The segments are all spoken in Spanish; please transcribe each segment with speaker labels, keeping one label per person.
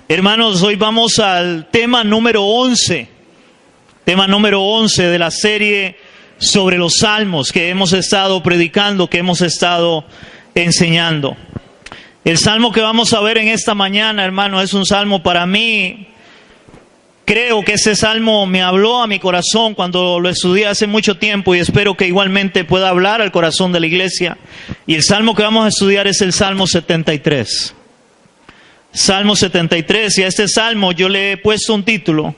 Speaker 1: Hermanos, hoy vamos al tema número 11 de la serie sobre los salmos que hemos estado predicando, que hemos estado enseñando. El salmo que vamos a ver en esta mañana, hermano, es un salmo para mí. Creo que ese salmo me habló a mi corazón cuando lo estudié hace mucho tiempo y espero que igualmente pueda hablar al corazón de la iglesia. Y el salmo que vamos a estudiar es el Salmo 73. Salmo 73, y a este salmo yo le he puesto un título.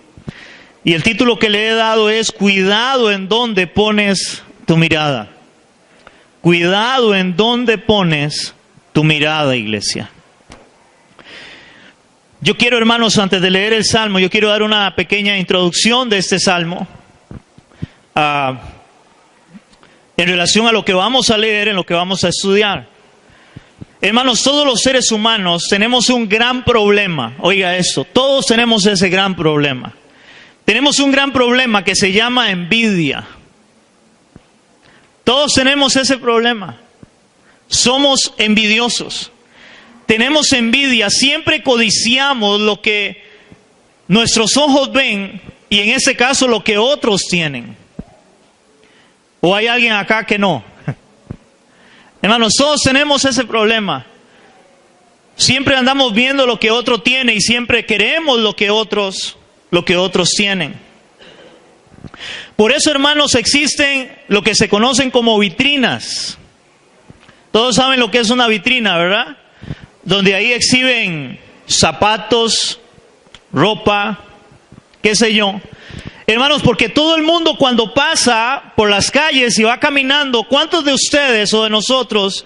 Speaker 1: Y el título que le he dado es Cuidado en donde pones tu mirada. Cuidado en donde pones tu mirada, iglesia. Yo quiero, hermanos, antes de leer el salmo, yo quiero dar una pequeña introducción de este salmo en relación a lo que vamos a leer, en lo que vamos a estudiar. Hermanos, todos los seres humanos tenemos un gran problema. Oiga esto, todos tenemos ese gran problema. Tenemos un gran problema que se llama envidia. Todos tenemos ese problema. Somos envidiosos. Tenemos envidia, siempre codiciamos lo que nuestros ojos ven y en ese caso lo que otros tienen. ¿O hay alguien acá que no? Hermanos, todos tenemos ese problema. Siempre andamos viendo lo que otro tiene y siempre queremos lo que otros tienen. Por eso, hermanos, existen lo que se conocen como vitrinas. Todos saben lo que es una vitrina, ¿verdad? Donde ahí exhiben zapatos, ropa, qué sé yo. Hermanos, porque todo el mundo cuando pasa por las calles y va caminando, ¿cuántos de ustedes o de nosotros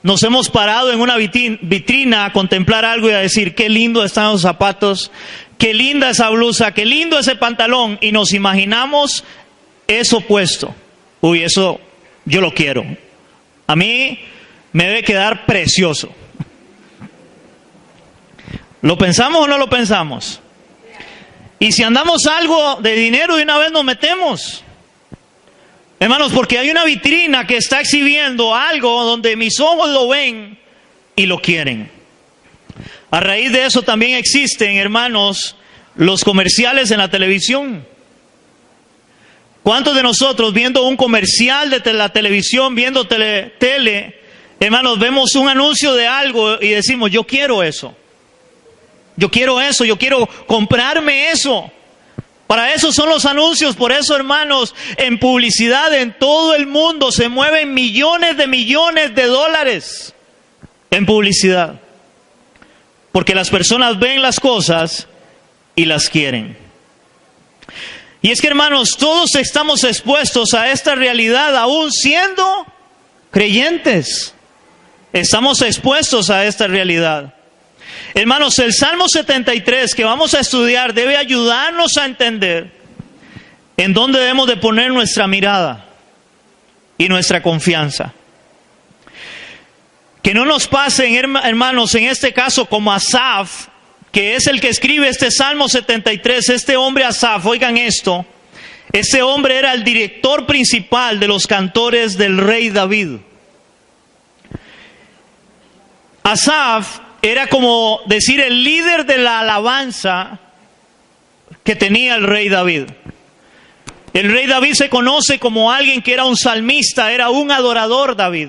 Speaker 1: nos hemos parado en una vitrina a contemplar algo y a decir, qué lindo están los zapatos, qué linda esa blusa, qué lindo ese pantalón, y nos imaginamos eso puesto? Uy, eso yo lo quiero. A mí me debe quedar precioso. ¿Lo pensamos o no lo pensamos? Y si andamos algo de dinero, de una vez nos metemos. Hermanos, porque hay una vitrina que está exhibiendo algo donde mis ojos lo ven y lo quieren. A raíz de eso también existen, hermanos, los comerciales en la televisión. ¿Cuántos de nosotros viendo un comercial de la televisión, viendo tele, hermanos, vemos un anuncio de algo y decimos, yo quiero eso? Yo quiero eso, yo quiero comprarme eso. Para eso son los anuncios. Por eso, hermanos, en publicidad en todo el mundo se mueven millones de dólares en publicidad. Porque las personas ven las cosas y las quieren. Y es que, hermanos, todos estamos expuestos a esta realidad aún siendo creyentes. Estamos expuestos a esta realidad. Hermanos, el Salmo 73 que vamos a estudiar debe ayudarnos a entender en dónde debemos de poner nuestra mirada y nuestra confianza. Que no nos pasen, hermanos, en este caso como Asaf, que es el que escribe este Salmo 73, este hombre Asaf, oigan esto, este hombre era el director principal de los cantores del rey David. Asaf era como decir el líder de la alabanza que tenía el rey David. El rey David se conoce como alguien que era un salmista, era un adorador David.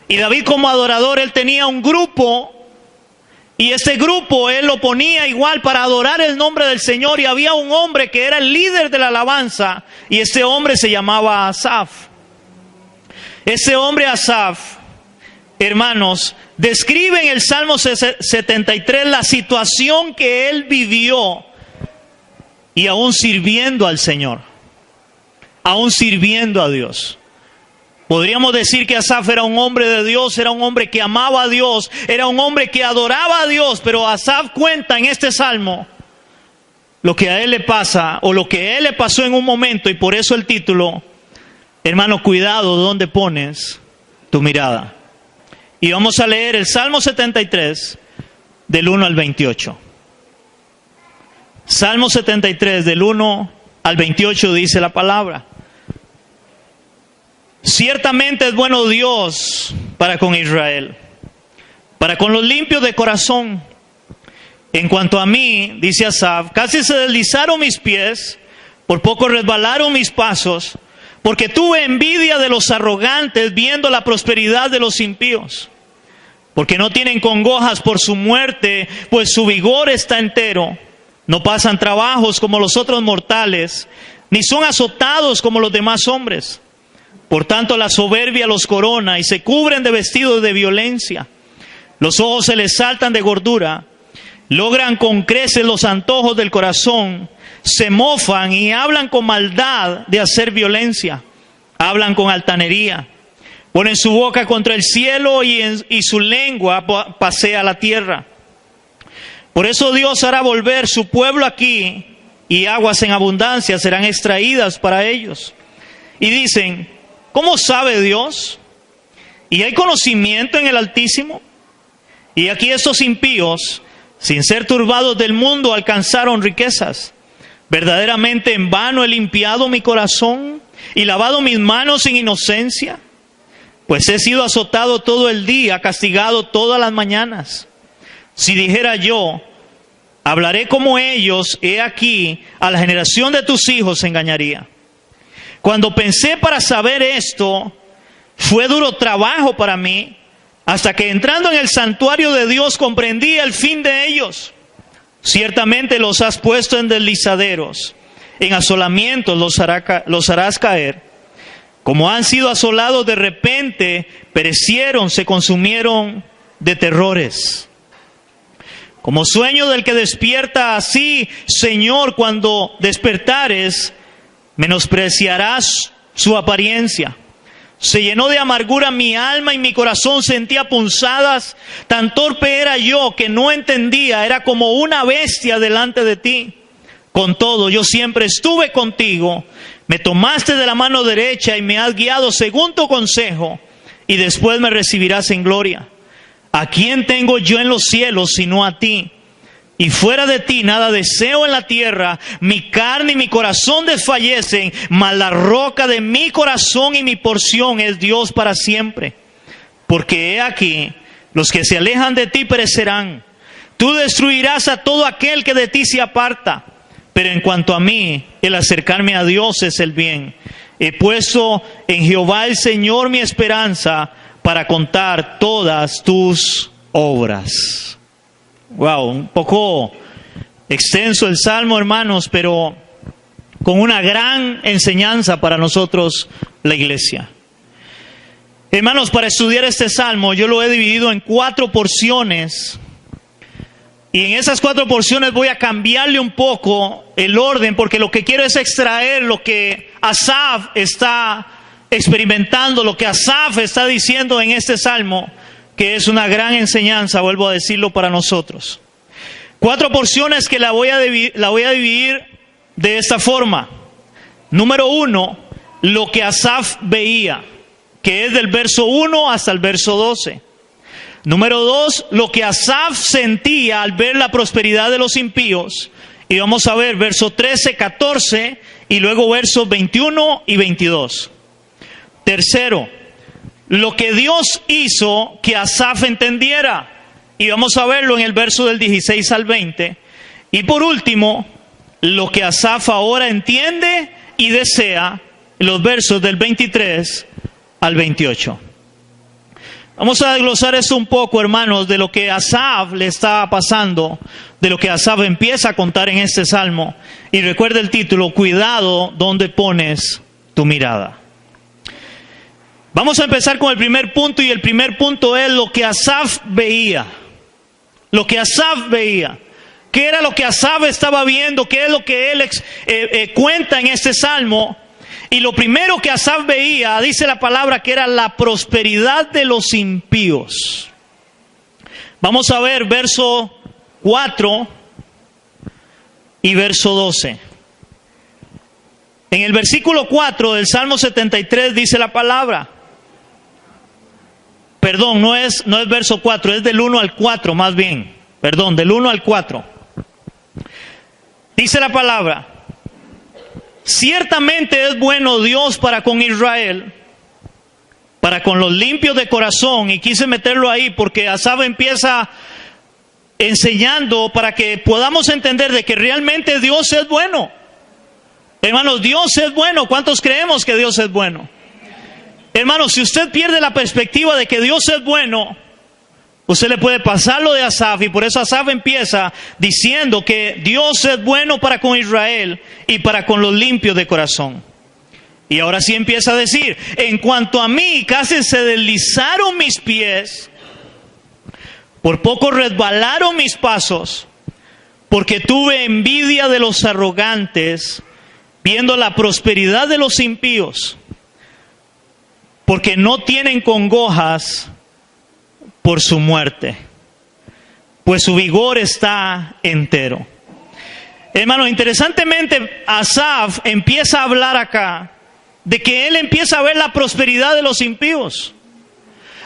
Speaker 1: Y David como adorador, él tenía un grupo, y este grupo él lo ponía igual para adorar el nombre del Señor, y había un hombre que era el líder de la alabanza, y este hombre se llamaba Asaf. Ese hombre Asaf, hermanos, describe en el Salmo 73 la situación que él vivió y aún sirviendo al Señor, aún sirviendo a Dios. Podríamos decir que Asaf era un hombre de Dios, era un hombre que amaba a Dios, era un hombre que adoraba a Dios, pero Asaf cuenta en este Salmo lo que a él le pasa o lo que a él le pasó en un momento, y por eso el título, hermano, cuidado donde pones tu mirada. Y vamos a leer el Salmo 73 del 1 al 28. Salmo 73 del 1 al 28 dice la palabra. Ciertamente es bueno Dios para con Israel, para con los limpios de corazón. En cuanto a mí, dice Asaf, casi se deslizaron mis pies, por poco resbalaron mis pasos, porque tuve envidia de los arrogantes viendo la prosperidad de los impíos. Porque no tienen congojas por su muerte, pues su vigor está entero. No pasan trabajos como los otros mortales, ni son azotados como los demás hombres. Por tanto, la soberbia los corona y se cubren de vestidos de violencia. Los ojos se les saltan de gordura, logran con creces los antojos del corazón, se mofan y hablan con maldad de hacer violencia, hablan con altanería. Ponen su boca contra el cielo y su lengua pasea la tierra. Por eso Dios hará volver su pueblo aquí, y aguas en abundancia serán extraídas para ellos. Y dicen, ¿cómo sabe Dios? ¿Y hay conocimiento en el Altísimo? Y aquí estos impíos, sin ser turbados del mundo, alcanzaron riquezas. Verdaderamente en vano he limpiado mi corazón y lavado mis manos en inocencia. Pues he sido azotado todo el día, castigado todas las mañanas. Si dijera yo, hablaré como ellos, he aquí, a la generación de tus hijos engañaría. Cuando pensé para saber esto, fue duro trabajo para mí, hasta que entrando en el santuario de Dios comprendí el fin de ellos. Ciertamente los has puesto en deslizaderos, en asolamientos los harás caer. Como han sido asolados de repente, perecieron, se consumieron de terrores. Como sueño del que despierta, así, Señor, cuando despertares, menospreciarás su apariencia. Se llenó de amargura mi alma y mi corazón sentía punzadas. Tan torpe era yo que no entendía, era como una bestia delante de ti. Con todo, yo siempre estuve contigo. Me tomaste de la mano derecha y me has guiado según tu consejo, y después me recibirás en gloria. ¿A quién tengo yo en los cielos sino a ti? Y fuera de ti nada deseo en la tierra. Mi carne y mi corazón desfallecen, mas la roca de mi corazón y mi porción es Dios para siempre. Porque he aquí, los que se alejan de ti perecerán. Tú destruirás a todo aquel que de ti se aparta. Pero en cuanto a mí, el acercarme a Dios es el bien. He puesto en Jehová el Señor mi esperanza para contar todas tus obras. Wow, un poco extenso el salmo, hermanos, pero con una gran enseñanza para nosotros, la iglesia. Hermanos, para estudiar este salmo, yo lo he dividido en 4 porciones. Y en esas 4 porciones voy a cambiarle un poco el orden, porque lo que quiero es extraer lo que Asaf está experimentando, lo que Asaf está diciendo en este salmo, que es una gran enseñanza, vuelvo a decirlo, para nosotros. 4 porciones que la voy a dividir de esta forma. Número 1, lo que Asaf veía, que es del verso 1 hasta el verso 12. Número 2, lo que Asaf sentía al ver la prosperidad de los impíos. Y vamos a ver verso 13, 14 y luego versos 21 y 22. Tercero, lo que Dios hizo que Asaf entendiera. Y vamos a verlo en el verso del 16 al 20. Y por último, lo que Asaf ahora entiende y desea, en los versos del 23 al 28. Vamos a desglosar esto un poco, hermanos, de lo que a Asaf le está pasando, de lo que Asaf empieza a contar en este salmo. Y recuerda el título, cuidado donde pones tu mirada. Vamos a empezar con el primer punto, y el primer punto es lo que Asaf veía. Lo que Asaf veía. ¿Qué era lo que Asaf estaba viendo? ¿Qué es lo que él cuenta en este salmo? Y lo primero que Asaf veía, dice la palabra, que era la prosperidad de los impíos. Vamos a ver verso 4 y verso 12. En el versículo 4 del Salmo 73 dice la palabra. Perdón, no es verso 4, es del 1 al 4 más bien. Perdón, del 1 al 4. Dice la palabra. Ciertamente es bueno Dios para con Israel, para con los limpios de corazón. Y quise meterlo ahí porque Asaf empieza enseñando para que podamos entender de que realmente Dios es bueno. Hermanos, Dios es bueno. ¿Cuántos creemos que Dios es bueno? Hermanos, si usted pierde la perspectiva de que Dios es bueno, usted le puede pasar lo de Asaf, y por eso Asaf empieza diciendo que Dios es bueno para con Israel y para con los limpios de corazón. Y ahora sí empieza a decir, en cuanto a mí, casi se deslizaron mis pies, por poco resbalaron mis pasos, porque tuve envidia de los arrogantes, viendo la prosperidad de los impíos, porque no tienen congojas por su muerte, pues su vigor está entero. Hermanos, interesantemente, Asaf empieza a hablar acá de que él empieza a ver la prosperidad de los impíos.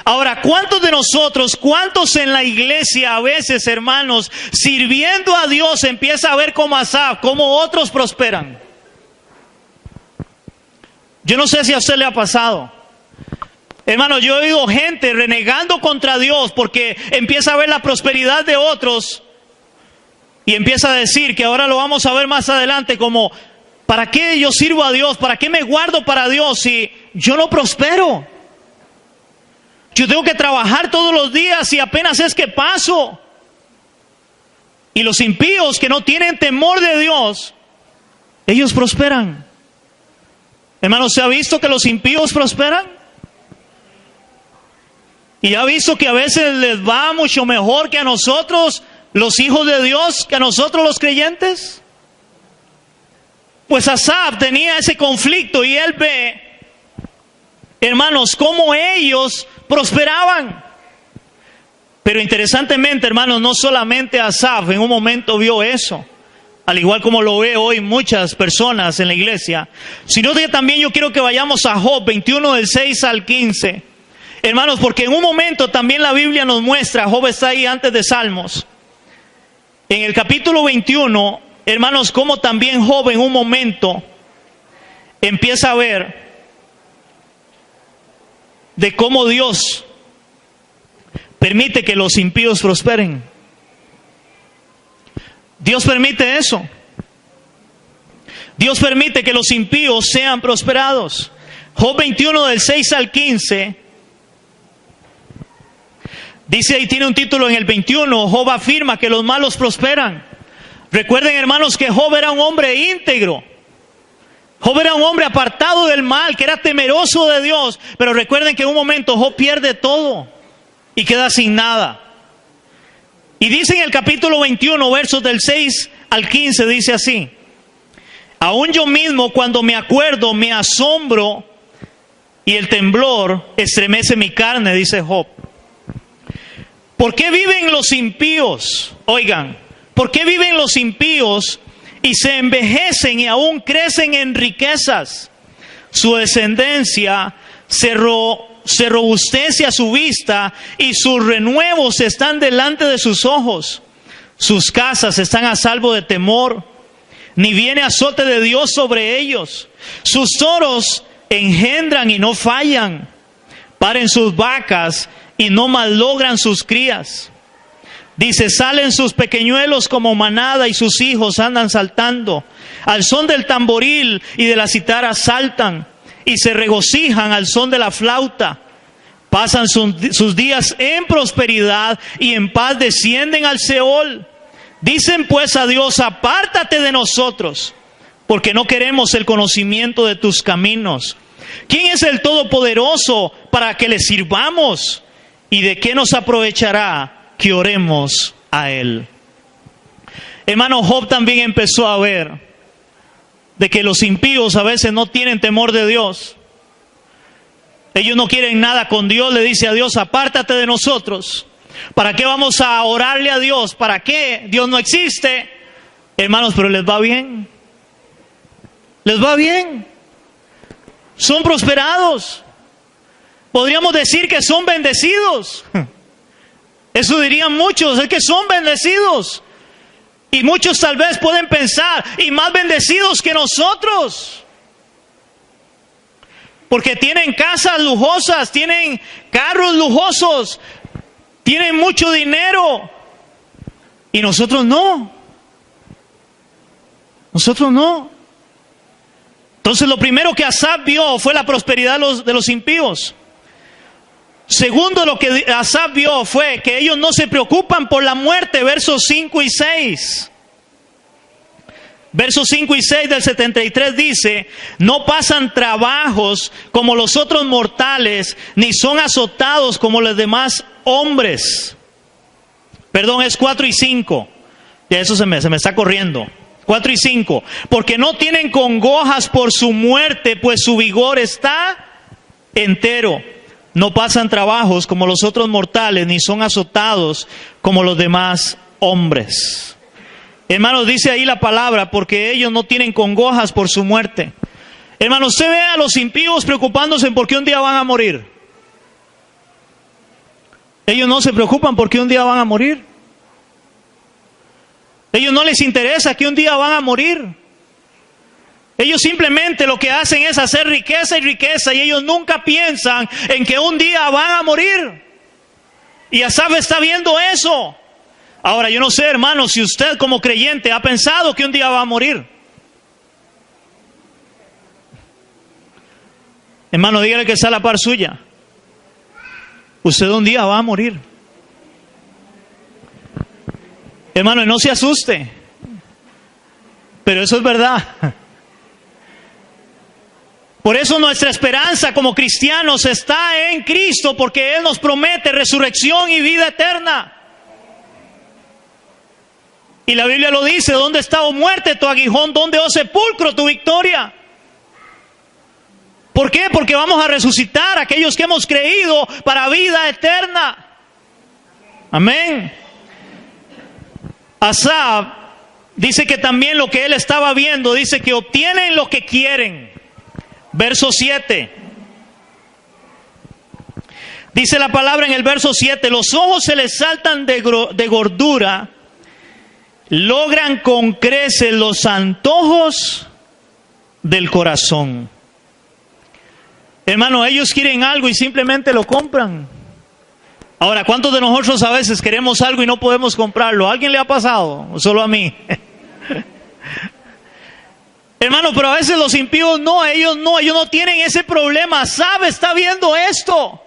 Speaker 1: Ahora, ¿cuántos de nosotros, cuántos en la iglesia a veces, hermanos, sirviendo a Dios, empieza a ver como Asaf, cómo otros prosperan? Yo no sé si a usted le ha pasado. Hermano, yo he oído gente renegando contra Dios porque empieza a ver la prosperidad de otros y empieza a decir, que ahora lo vamos a ver más adelante, como, ¿para qué yo sirvo a Dios? ¿Para qué me guardo para Dios si yo no prospero? Yo tengo que trabajar todos los días y apenas es que paso. Y los impíos que no tienen temor de Dios, ellos prosperan. Hermano, ¿se ha visto que los impíos prosperan? ¿Y ha visto que a veces les va mucho mejor que a nosotros, los hijos de Dios, que a nosotros los creyentes? Pues Asaf tenía ese conflicto y él ve, hermanos, cómo ellos prosperaban. Pero interesantemente, hermanos, no solamente Asaf en un momento vio eso, al igual como lo ve hoy muchas personas en la iglesia, sino que también yo quiero que vayamos a Job 21 del 6 al 15. Hermanos, porque en un momento también la Biblia nos muestra, Job está ahí antes de Salmos, en el capítulo 21, hermanos, como también Job en un momento empieza a ver de cómo Dios permite que los impíos prosperen. Dios permite eso. Dios permite que los impíos sean prosperados. Job 21 del 6 al 15. Dice ahí, tiene un título en el 21, Job afirma que los malos prosperan. Recuerden, hermanos, que Job era un hombre íntegro. Job era un hombre apartado del mal, que era temeroso de Dios. Pero recuerden que en un momento Job pierde todo y queda sin nada. Y dice en el capítulo 21, versos del 6 al 15, dice así: aún yo mismo, cuando me acuerdo, me asombro y el temblor estremece mi carne, dice Job. ¿Por qué viven los impíos? Oigan, ¿por qué viven los impíos y se envejecen y aún crecen en riquezas? Su descendencia se robustece a su vista y sus renuevos están delante de sus ojos. Sus casas están a salvo de temor, ni viene azote de Dios sobre ellos. Sus toros engendran y no fallan, paren sus vacas y no malogran sus crías. Dice, salen sus pequeñuelos como manada y sus hijos andan saltando. Al son del tamboril y de la citara saltan y se regocijan al son de la flauta. Pasan sus días en prosperidad y en paz descienden al Seol. Dicen pues a Dios, apártate de nosotros, porque no queremos el conocimiento de tus caminos. ¿Quién es el Todopoderoso para que le sirvamos? ¿Y de qué nos aprovechará que oremos a Él? Hermano, Job también empezó a ver de que los impíos a veces no tienen temor de Dios. Ellos no quieren nada con Dios. Le dice a Dios, apártate de nosotros. ¿Para qué vamos a orarle a Dios? ¿Para qué? Dios no existe. Hermanos, pero les va bien. Les va bien. Son prosperados. Podríamos decir que son bendecidos. Eso dirían muchos, es que son bendecidos. Y muchos tal vez pueden pensar, y más bendecidos que nosotros. Porque tienen casas lujosas, tienen carros lujosos, tienen mucho dinero. Y nosotros no. Nosotros no. Entonces lo primero que Asaf vio fue la prosperidad de los impíos. Segundo, lo que Asaf vio fue que ellos no se preocupan por la muerte, versos 5 y 6. Versos 5 y 6 del 73 dice, no pasan trabajos como los otros mortales, ni son azotados como los demás hombres. Perdón, es 4 y 5. Y eso se me está corriendo. 4 y 5. Porque no tienen congojas por su muerte, pues su vigor está entero. No pasan trabajos como los otros mortales, ni son azotados como los demás hombres. Hermanos, dice ahí la palabra, porque ellos no tienen congojas por su muerte. Hermanos, usted ve a los impíos preocupándose porque un día van a morir. Ellos no se preocupan porque un día van a morir. Ellos no les interesa que un día van a morir. Ellos simplemente lo que hacen es hacer riqueza y riqueza, y ellos nunca piensan en que un día van a morir. Y Asaf está viendo eso. Ahora, yo no sé, hermano, si usted como creyente ha pensado que un día va a morir. Hermano, dígale que está a la par suya. Usted un día va a morir. Hermano, no se asuste. Pero eso es verdad. Por eso nuestra esperanza como cristianos está en Cristo, porque Él nos promete resurrección y vida eterna. Y la Biblia lo dice, ¿dónde está, oh muerte, tu aguijón? ¿Dónde, oh sepulcro, tu victoria? ¿Por qué? Porque vamos a resucitar a aquellos que hemos creído para vida eterna. Amén. Asaf dice que también lo que él estaba viendo, dice que obtienen lo que quieren. Verso 7. Dice la palabra en el verso 7, los ojos se les saltan de gordura, logran con creces los antojos del corazón. Hermano, ellos quieren algo y simplemente lo compran. Ahora, ¿cuántos de nosotros a veces queremos algo y no podemos comprarlo? ¿A alguien le ha pasado? ¿O solo a mí? Hermano, pero a veces los impíos ellos no tienen ese problema. Asaf está viendo esto.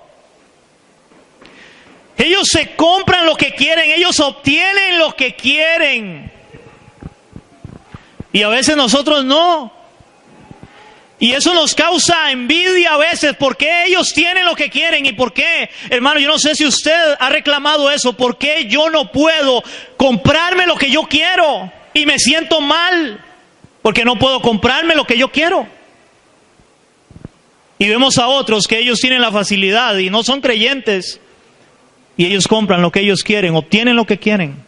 Speaker 1: Ellos se compran lo que quieren, ellos obtienen lo que quieren. Y a veces nosotros no. Y eso nos causa envidia a veces, porque ellos tienen lo que quieren. ¿Y por qué? Hermano, yo no sé si usted ha reclamado eso. ¿Por qué yo no puedo comprarme lo que yo quiero? Y me siento mal, porque no puedo comprarme lo que yo quiero. Y vemos a otros que ellos tienen la facilidad y no son creyentes. Y ellos compran lo que ellos quieren, obtienen lo que quieren.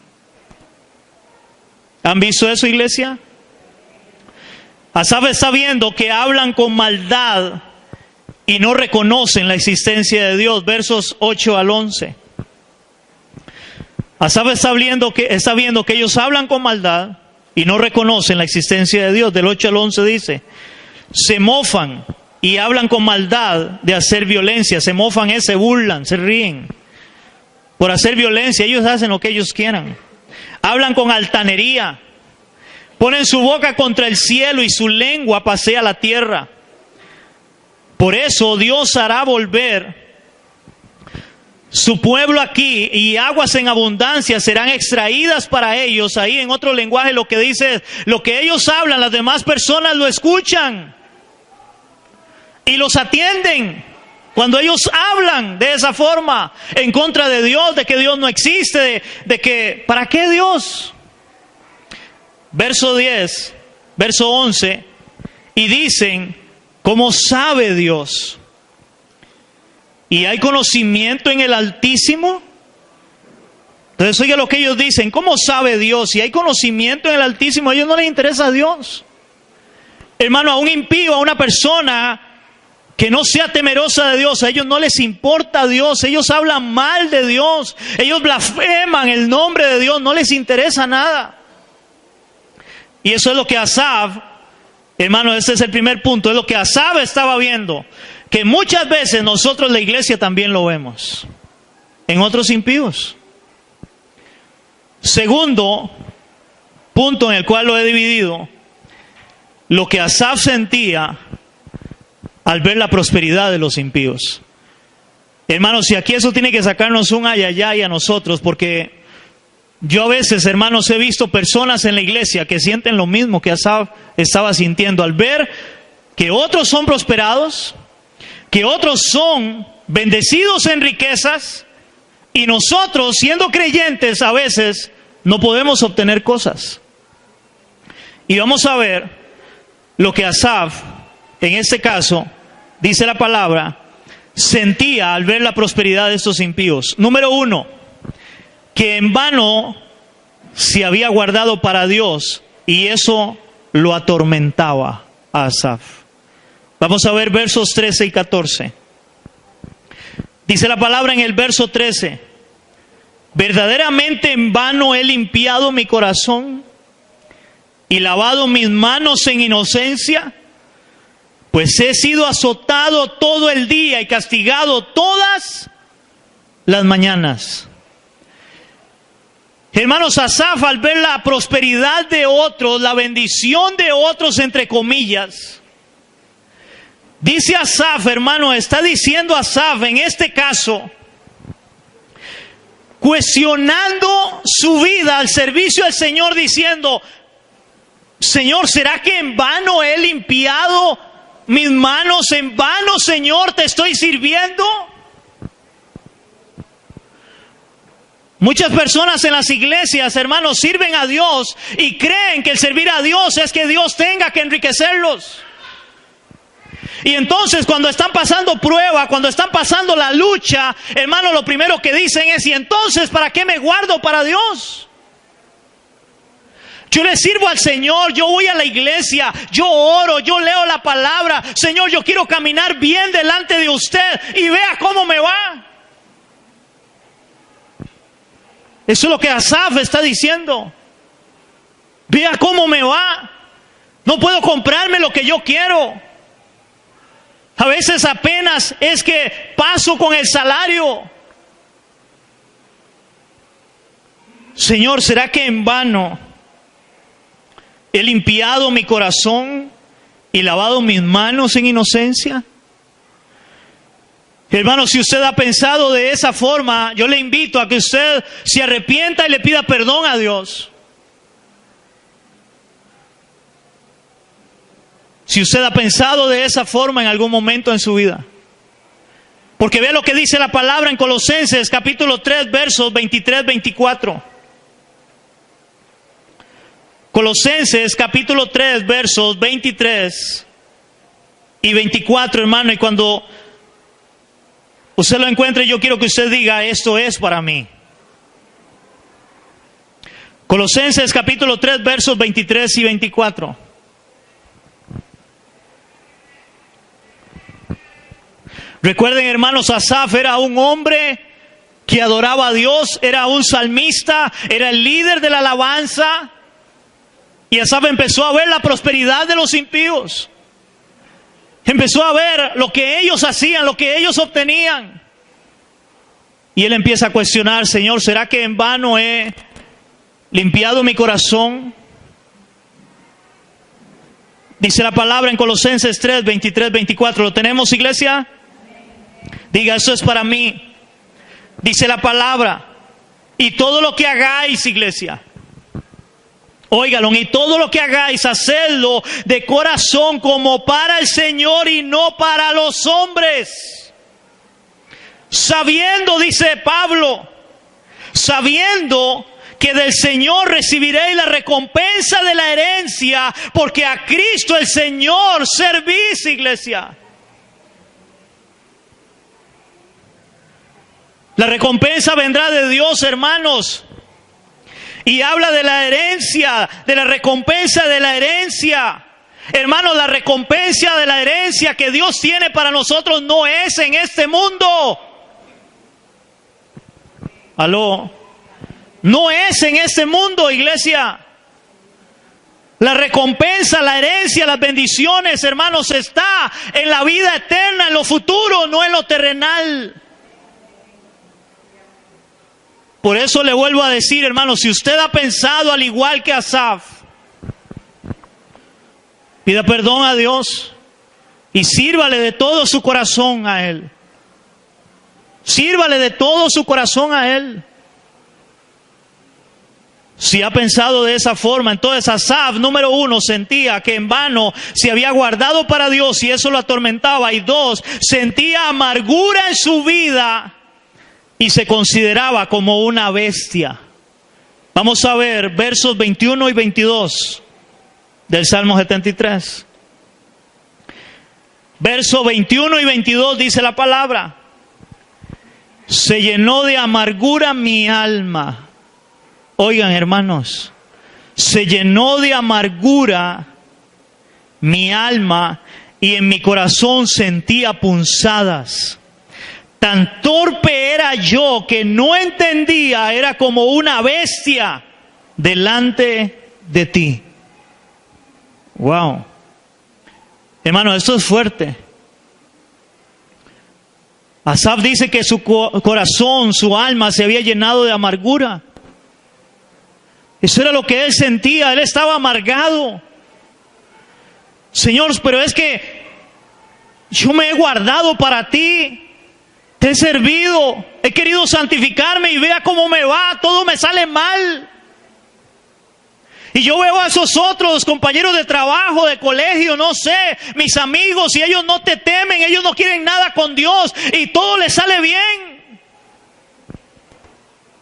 Speaker 1: ¿Han visto eso, iglesia? Asaf está viendo que hablan con maldad y no reconocen la existencia de Dios. Versos 8 al 11. Asaf está viendo que ellos hablan con maldad y no reconocen la existencia de Dios. Del 8 al 11 dice, se mofan y hablan con maldad de hacer violencia. Se mofan se burlan, se ríen por hacer violencia. Ellos hacen lo que ellos quieran. Hablan con altanería. Ponen su boca contra el cielo y su lengua pasea la tierra. Por eso Dios hará volver su pueblo aquí, y aguas en abundancia serán extraídas para ellos. Ahí en otro lenguaje lo que dice es, lo que ellos hablan, las demás personas lo escuchan y los atienden. Cuando ellos hablan de esa forma en contra de Dios, de que Dios no existe, de que ¿para qué Dios? Verso 10, verso 11, y dicen, ¿cómo sabe Dios? ¿Y hay conocimiento en el Altísimo? Entonces oiga lo que ellos dicen, ¿cómo sabe Dios? Si hay conocimiento en el Altísimo, a ellos no les interesa a Dios. Hermano, a un impío, a una persona que no sea temerosa de Dios, a ellos no les importa a Dios, ellos hablan mal de Dios, ellos blasfeman el nombre de Dios, no les interesa nada. Y eso es lo que Asaf, hermano, este es el primer punto, es lo que Asaf estaba viendo, que muchas veces nosotros la iglesia también lo vemos, en otros impíos. Segundo punto en el cual lo he dividido, lo que Asaf sentía al ver la prosperidad de los impíos. Hermanos, y aquí eso tiene que sacarnos un ayayay a nosotros, porque yo a veces, hermanos, he visto personas en la iglesia que sienten lo mismo que Asaf estaba sintiendo al ver que otros son prosperados, que otros son bendecidos en riquezas, y nosotros, siendo creyentes, a veces no podemos obtener cosas. Y vamos a ver lo que Asaf, en este caso, dice la palabra, sentía al ver la prosperidad de estos impíos. Número 1, que en vano se había guardado para Dios, y eso lo atormentaba a Asaf. Vamos a ver versos 13 y 14. Dice la palabra en el verso 13: verdaderamente en vano he limpiado mi corazón y lavado mis manos en inocencia, pues he sido azotado todo el día y castigado todas las mañanas. Hermanos, Asaf, al ver la prosperidad de otros, la bendición de otros, entre comillas, dice Asaf, hermano, está diciendo Asaf en este caso, cuestionando su vida al servicio del Señor, diciendo: Señor, ¿será que en vano he limpiado mis manos? ¿En vano, Señor, te estoy sirviendo? Muchas personas en las iglesias, hermanos, sirven a Dios y creen que el servir a Dios es que Dios tenga que enriquecerlos. Y entonces cuando están pasando prueba, cuando están pasando la lucha, hermano, lo primero que dicen es: ¿y entonces para qué me guardo para Dios? Yo le sirvo al Señor, yo voy a la iglesia, yo oro, yo leo la palabra. Señor, yo quiero caminar bien delante de usted y vea cómo me va. Eso es lo que Asaf está diciendo. Vea cómo me va. No puedo comprarme lo que yo quiero. A veces apenas es que paso con el salario. Señor, ¿será que en vano he limpiado mi corazón y lavado mis manos en inocencia? Hermano, si usted ha pensado de esa forma, yo le invito a que usted se arrepienta y le pida perdón a Dios. Si usted ha pensado de esa forma en algún momento en su vida. Porque vea lo que dice la palabra en Colosenses capítulo 3, versos 23-24. Colosenses capítulo 3, versos 23 y 24, hermano. Y cuando usted lo encuentre, yo quiero que usted diga: esto es para mí. Colosenses capítulo 3, versos 23 y 24. Recuerden, hermanos, Asaf era un hombre que adoraba a Dios, era un salmista, era el líder de la alabanza. Y Asaf empezó a ver la prosperidad de los impíos. Empezó a ver lo que ellos hacían, lo que ellos obtenían. Y él empieza a cuestionar: Señor, ¿será que en vano he limpiado mi corazón? Dice la palabra en Colosenses 3, 23, 24. ¿Lo tenemos, iglesia? Diga: eso es para mí. Dice la palabra: y todo lo que hagáis, iglesia, óigalo, y todo lo que hagáis, hacedlo de corazón como para el Señor y no para los hombres. Sabiendo, dice Pablo, sabiendo que del Señor recibiréis la recompensa de la herencia, porque a Cristo el Señor servís, iglesia. La recompensa vendrá de Dios, hermanos. Y habla de la herencia, de la recompensa de la herencia. Hermanos, la recompensa de la herencia que Dios tiene para nosotros no es en este mundo. Aló. No es en este mundo, iglesia. La recompensa, la herencia, las bendiciones, hermanos, está en la vida eterna, en lo futuro, no en lo terrenal. Por eso le vuelvo a decir, hermano, si usted ha pensado al igual que Asaf, pida perdón a Dios y sírvale de todo su corazón a Él. Sírvale de todo su corazón a Él. Si ha pensado de esa forma, entonces Asaf, número 1, sentía que en vano se había guardado para Dios y eso lo atormentaba. Y 2, sentía amargura en su vida y se consideraba como una bestia. Vamos a ver versos 21 y 22 del Salmo 73. Verso 21 y 22 dice la palabra: se llenó de amargura mi alma. Oigan, hermanos, se llenó de amargura mi alma y en mi corazón sentía punzadas. Tan torpe era yo que no entendía, era como una bestia delante de ti. Wow. Hermano, esto es fuerte. Asaf dice que su corazón, su alma se había llenado de amargura. Eso era lo que él sentía, él estaba amargado. Señor, pero es que yo me he guardado para ti, te he servido, he querido santificarme y vea cómo me va, todo me sale mal. Y yo veo a esos otros compañeros de trabajo, de colegio, no sé, mis amigos, y ellos no te temen, ellos no quieren nada con Dios y todo les sale bien.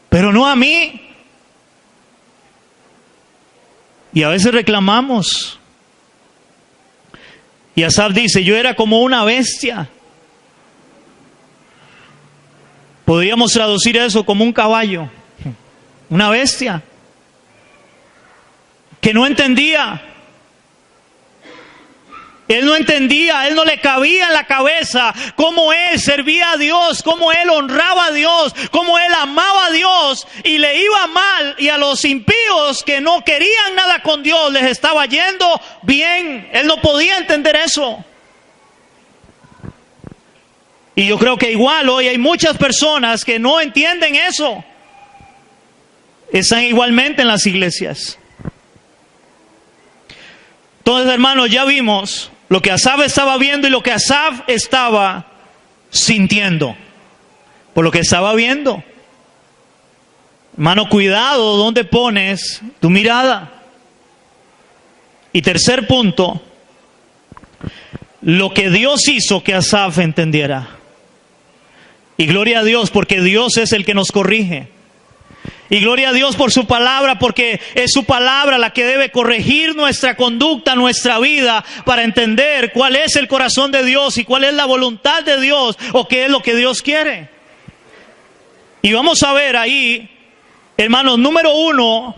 Speaker 1: Pero no a mí. Y a veces reclamamos. Y Asaf dice, yo era como una bestia. Podríamos traducir eso como un caballo, una bestia, que no entendía. Él no entendía, él no le cabía en la cabeza cómo él servía a Dios, cómo él honraba a Dios, cómo él amaba a Dios y le iba mal, y a los impíos que no querían nada con Dios les estaba yendo bien. Él no podía entender eso. Y yo creo que igual hoy hay muchas personas que no entienden eso. Están igualmente en las iglesias. Entonces, hermanos, ya vimos lo que Asaf estaba viendo y lo que Asaf estaba sintiendo. Por lo que estaba viendo. Hermano, cuidado dónde pones tu mirada. Y tercer punto, lo que Dios hizo que Asaf entendiera. Y gloria a Dios porque Dios es el que nos corrige. Y gloria a Dios por su palabra, porque es su palabra la que debe corregir nuestra conducta, nuestra vida, para entender cuál es el corazón de Dios y cuál es la voluntad de Dios o qué es lo que Dios quiere. Y vamos a ver ahí, hermanos, número 1,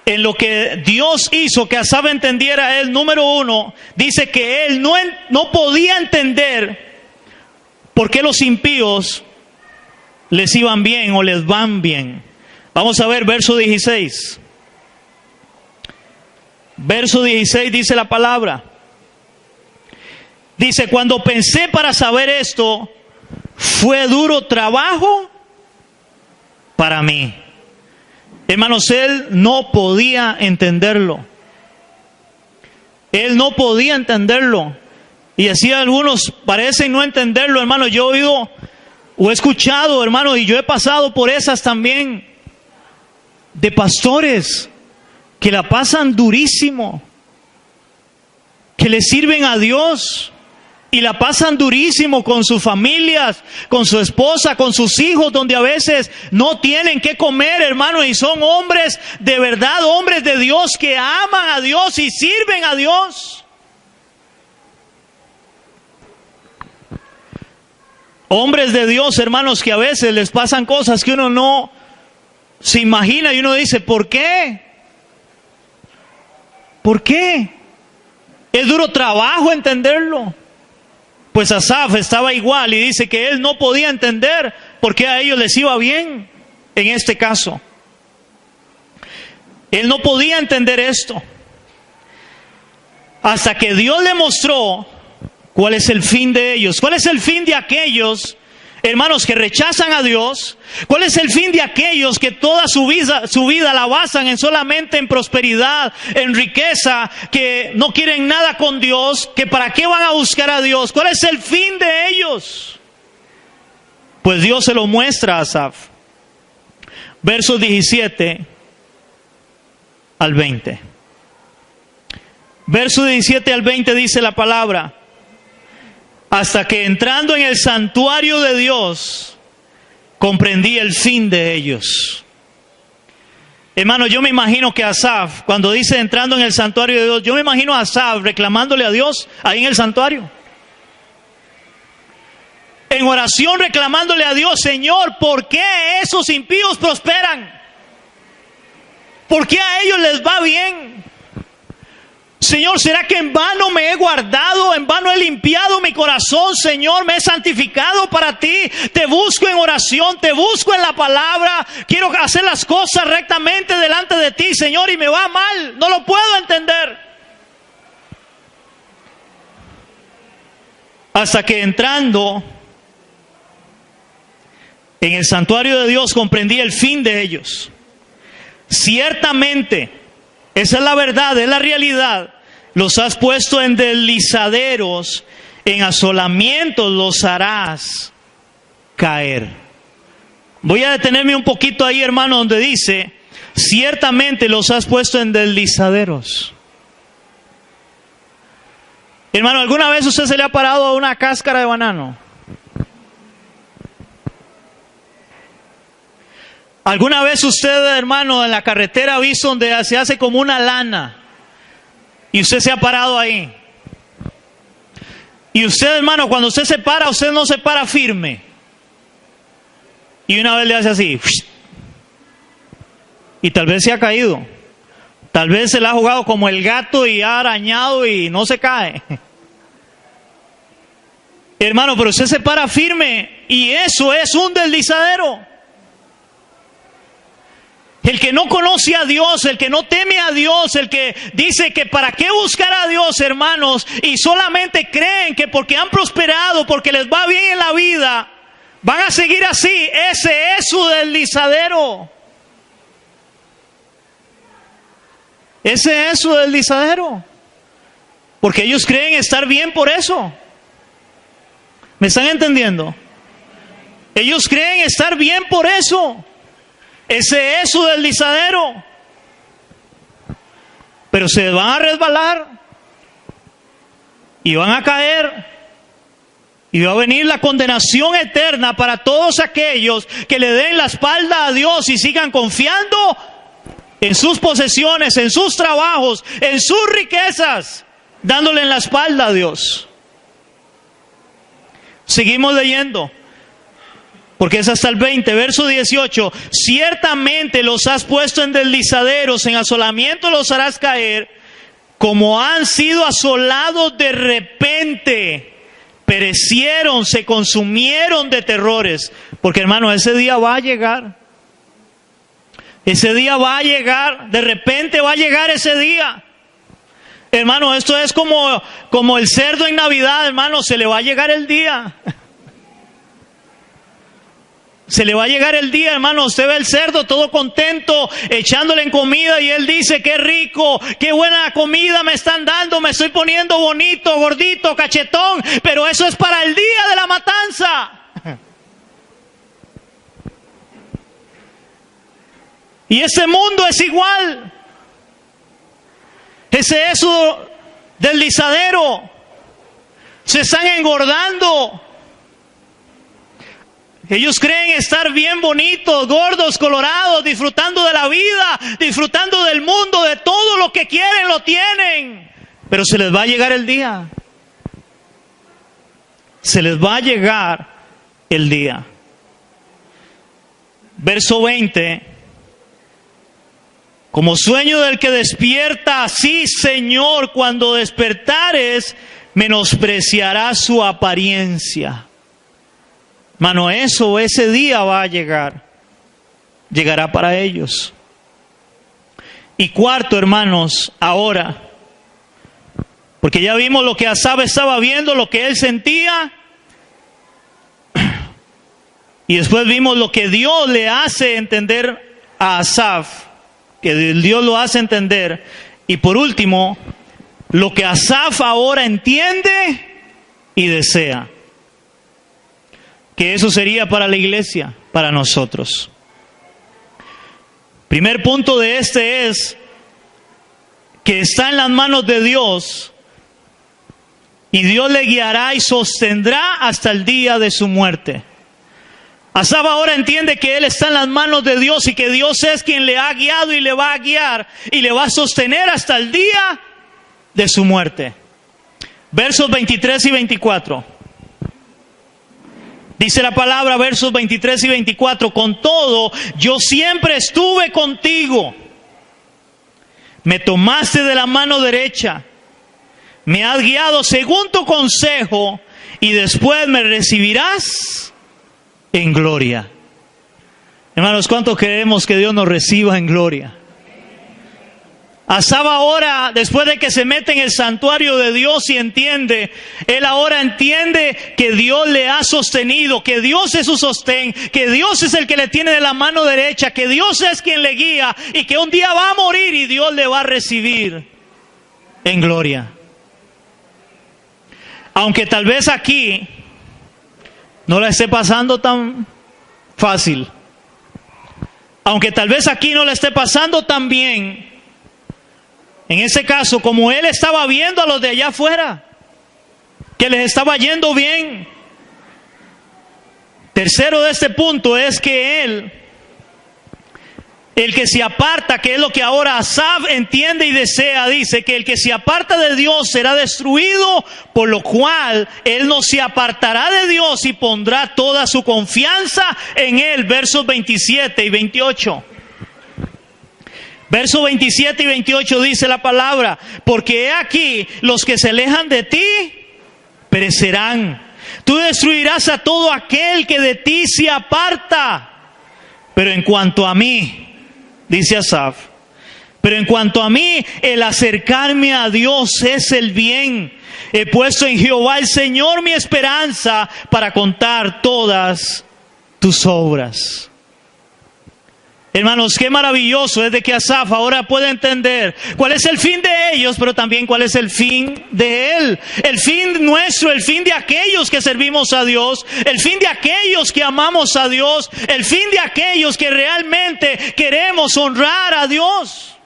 Speaker 1: en lo que Dios hizo que Asaf entendiera él, número 1, dice que él no podía entender por qué los impíos les iban bien o les van bien. Vamos a ver verso 16. Verso 16 dice la palabra. Dice, cuando pensé para saber esto, fue duro trabajo para mí. Hermanos, él no podía entenderlo. Él no podía entenderlo. Y así algunos parecen no entenderlo, hermano. Yo he oído o he escuchado, hermano, y yo he pasado por esas también, de pastores que la pasan durísimo, que le sirven a Dios y la pasan durísimo con sus familias, con su esposa, con sus hijos, donde a veces no tienen qué comer, hermano, y son hombres de verdad, hombres de Dios que aman a Dios y sirven a Dios. Hombres de Dios, hermanos, que a veces les pasan cosas que uno no se imagina y uno dice, ¿por qué? ¿Por qué? Es duro trabajo entenderlo. Pues Asaf estaba igual y dice que él no podía entender por qué a ellos les iba bien en este caso. Él no podía entender esto. Hasta que Dios le mostró cuál es el fin de ellos. ¿Cuál es el fin de aquellos, hermanos, que rechazan a Dios? ¿Cuál es el fin de aquellos que toda su vida la basan solamente en prosperidad, en riqueza, que no quieren nada con Dios, que para qué van a buscar a Dios? ¿Cuál es el fin de ellos? Pues Dios se lo muestra a Asaf. Versos 17 al 20. Verso 17 al 20 dice la palabra: hasta que entrando en el santuario de Dios, comprendí el fin de ellos. Hermano, yo me imagino que Asaf, cuando dice entrando en el santuario de Dios, yo me imagino a Asaf reclamándole a Dios ahí en el santuario. En oración reclamándole a Dios: Señor, ¿por qué esos impíos prosperan? ¿Por qué a ellos les va bien? Señor, ¿será que en vano me he guardado, en vano he limpiado mi corazón, Señor? Me he santificado para ti. Te busco en oración, te busco en la palabra. Quiero hacer las cosas rectamente delante de ti, Señor, y me va mal. No lo puedo entender. Hasta que entrando en el santuario de Dios comprendí el fin de ellos. Ciertamente, esa es la verdad, es la realidad. Los has puesto en deslizaderos, en asolamientos los harás caer. Voy a detenerme un poquito ahí, hermano, donde dice: ciertamente los has puesto en deslizaderos. Hermano, ¿alguna vez usted se le ha parado a una cáscara de banano? ¿Alguna vez usted, hermano, en la carretera ha visto donde se hace como una lana y usted se ha parado ahí? Y usted, hermano, cuando usted se para, usted no se para firme. Y una vez le hace así. Y tal vez se ha caído. Tal vez se la ha jugado como el gato y ha arañado y no se cae. Hermano, pero usted se para firme y eso es un deslizadero. El que no conoce a Dios, el que no teme a Dios, el que dice que para qué buscar a Dios, hermanos, y solamente creen que porque han prosperado, porque les va bien en la vida, van a seguir así. Ese es su deslizadero. Ese es su deslizadero. Porque ellos creen estar bien por eso. ¿Me están entendiendo? Ellos creen estar bien por eso. Ese es su deslizadero. Pero se van a resbalar y van a caer y va a venir la condenación eterna para todos aquellos que le den la espalda a Dios y sigan confiando en sus posesiones, en sus trabajos, en sus riquezas, dándole en la espalda a Dios. Seguimos leyendo. Porque es hasta el 20, verso 18. Ciertamente los has puesto en deslizaderos, en asolamiento los harás caer, como han sido asolados de repente. Perecieron, se consumieron de terrores. Porque, hermano, ese día va a llegar. Ese día va a llegar. De repente va a llegar ese día. Hermano, esto es como el cerdo en Navidad, hermano. Se le va a llegar el día. Se le va a llegar el día, hermano. Usted ve el cerdo todo contento, echándole en comida, y él dice: qué rico, qué buena comida me están dando, me estoy poniendo bonito, gordito, cachetón. Pero eso es para el día de la matanza. Y este mundo es igual. Ese es su deslizadero. Se están engordando. Ellos creen estar bien bonitos, gordos, colorados, disfrutando de la vida, disfrutando del mundo, de todo lo que quieren, lo tienen. Pero se les va a llegar el día. Se les va a llegar el día. Verso 20. Como sueño del que despierta, así, Señor, cuando despertares, menospreciarás su apariencia. Mano, ese día va a llegar. Llegará para ellos. Y cuarto, hermanos, ahora, porque ya vimos lo que Asaf estaba viendo, lo que él sentía. Y después vimos lo que Dios le hace entender a Asaf, que Dios lo hace entender. Y por último, lo que Asaf ahora entiende y desea. Que eso sería para la iglesia, para nosotros. Primer punto de este es que está en las manos de Dios y Dios le guiará y sostendrá hasta el día de su muerte. Asaf ahora entiende que él está en las manos de Dios y que Dios es quien le ha guiado y le va a guiar y le va a sostener hasta el día de su muerte. Versos 23 y 24. Dice la palabra, versos 23 y 24, con todo, yo siempre estuve contigo. Me tomaste de la mano derecha, me has guiado según tu consejo y después me recibirás en gloria. Hermanos, ¿cuánto queremos que Dios nos reciba en gloria? Asaf ahora, después de que se mete en el santuario de Dios y entiende, él ahora entiende que Dios le ha sostenido, que Dios es su sostén, que Dios es el que le tiene de la mano derecha, que Dios es quien le guía y que un día va a morir y Dios le va a recibir en gloria. Aunque tal vez aquí no la esté pasando tan fácil, aunque tal vez aquí no la esté pasando tan bien, en ese caso, como él estaba viendo a los de allá afuera, que les estaba yendo bien. Tercero de este punto es que él, el que se aparta, que es lo que ahora Asaf entiende y desea, dice que el que se aparta de Dios será destruido, por lo cual él no se apartará de Dios y pondrá toda su confianza en él. Versos 27 y 28. Versos 27 y 28 dice la palabra, porque he aquí, los que se alejan de ti, perecerán. Tú destruirás a todo aquel que de ti se aparta. Pero en cuanto a mí, dice Asaf, pero en cuanto a mí, el acercarme a Dios es el bien. He puesto en Jehová el Señor mi esperanza para contar todas tus obras. Hermanos, qué maravilloso es de que Asaf ahora puede entender cuál es el fin de ellos, pero también cuál es el fin de él. El fin nuestro, el fin de aquellos que servimos a Dios, el fin de aquellos que amamos a Dios, el fin de aquellos que realmente queremos honrar a Dios.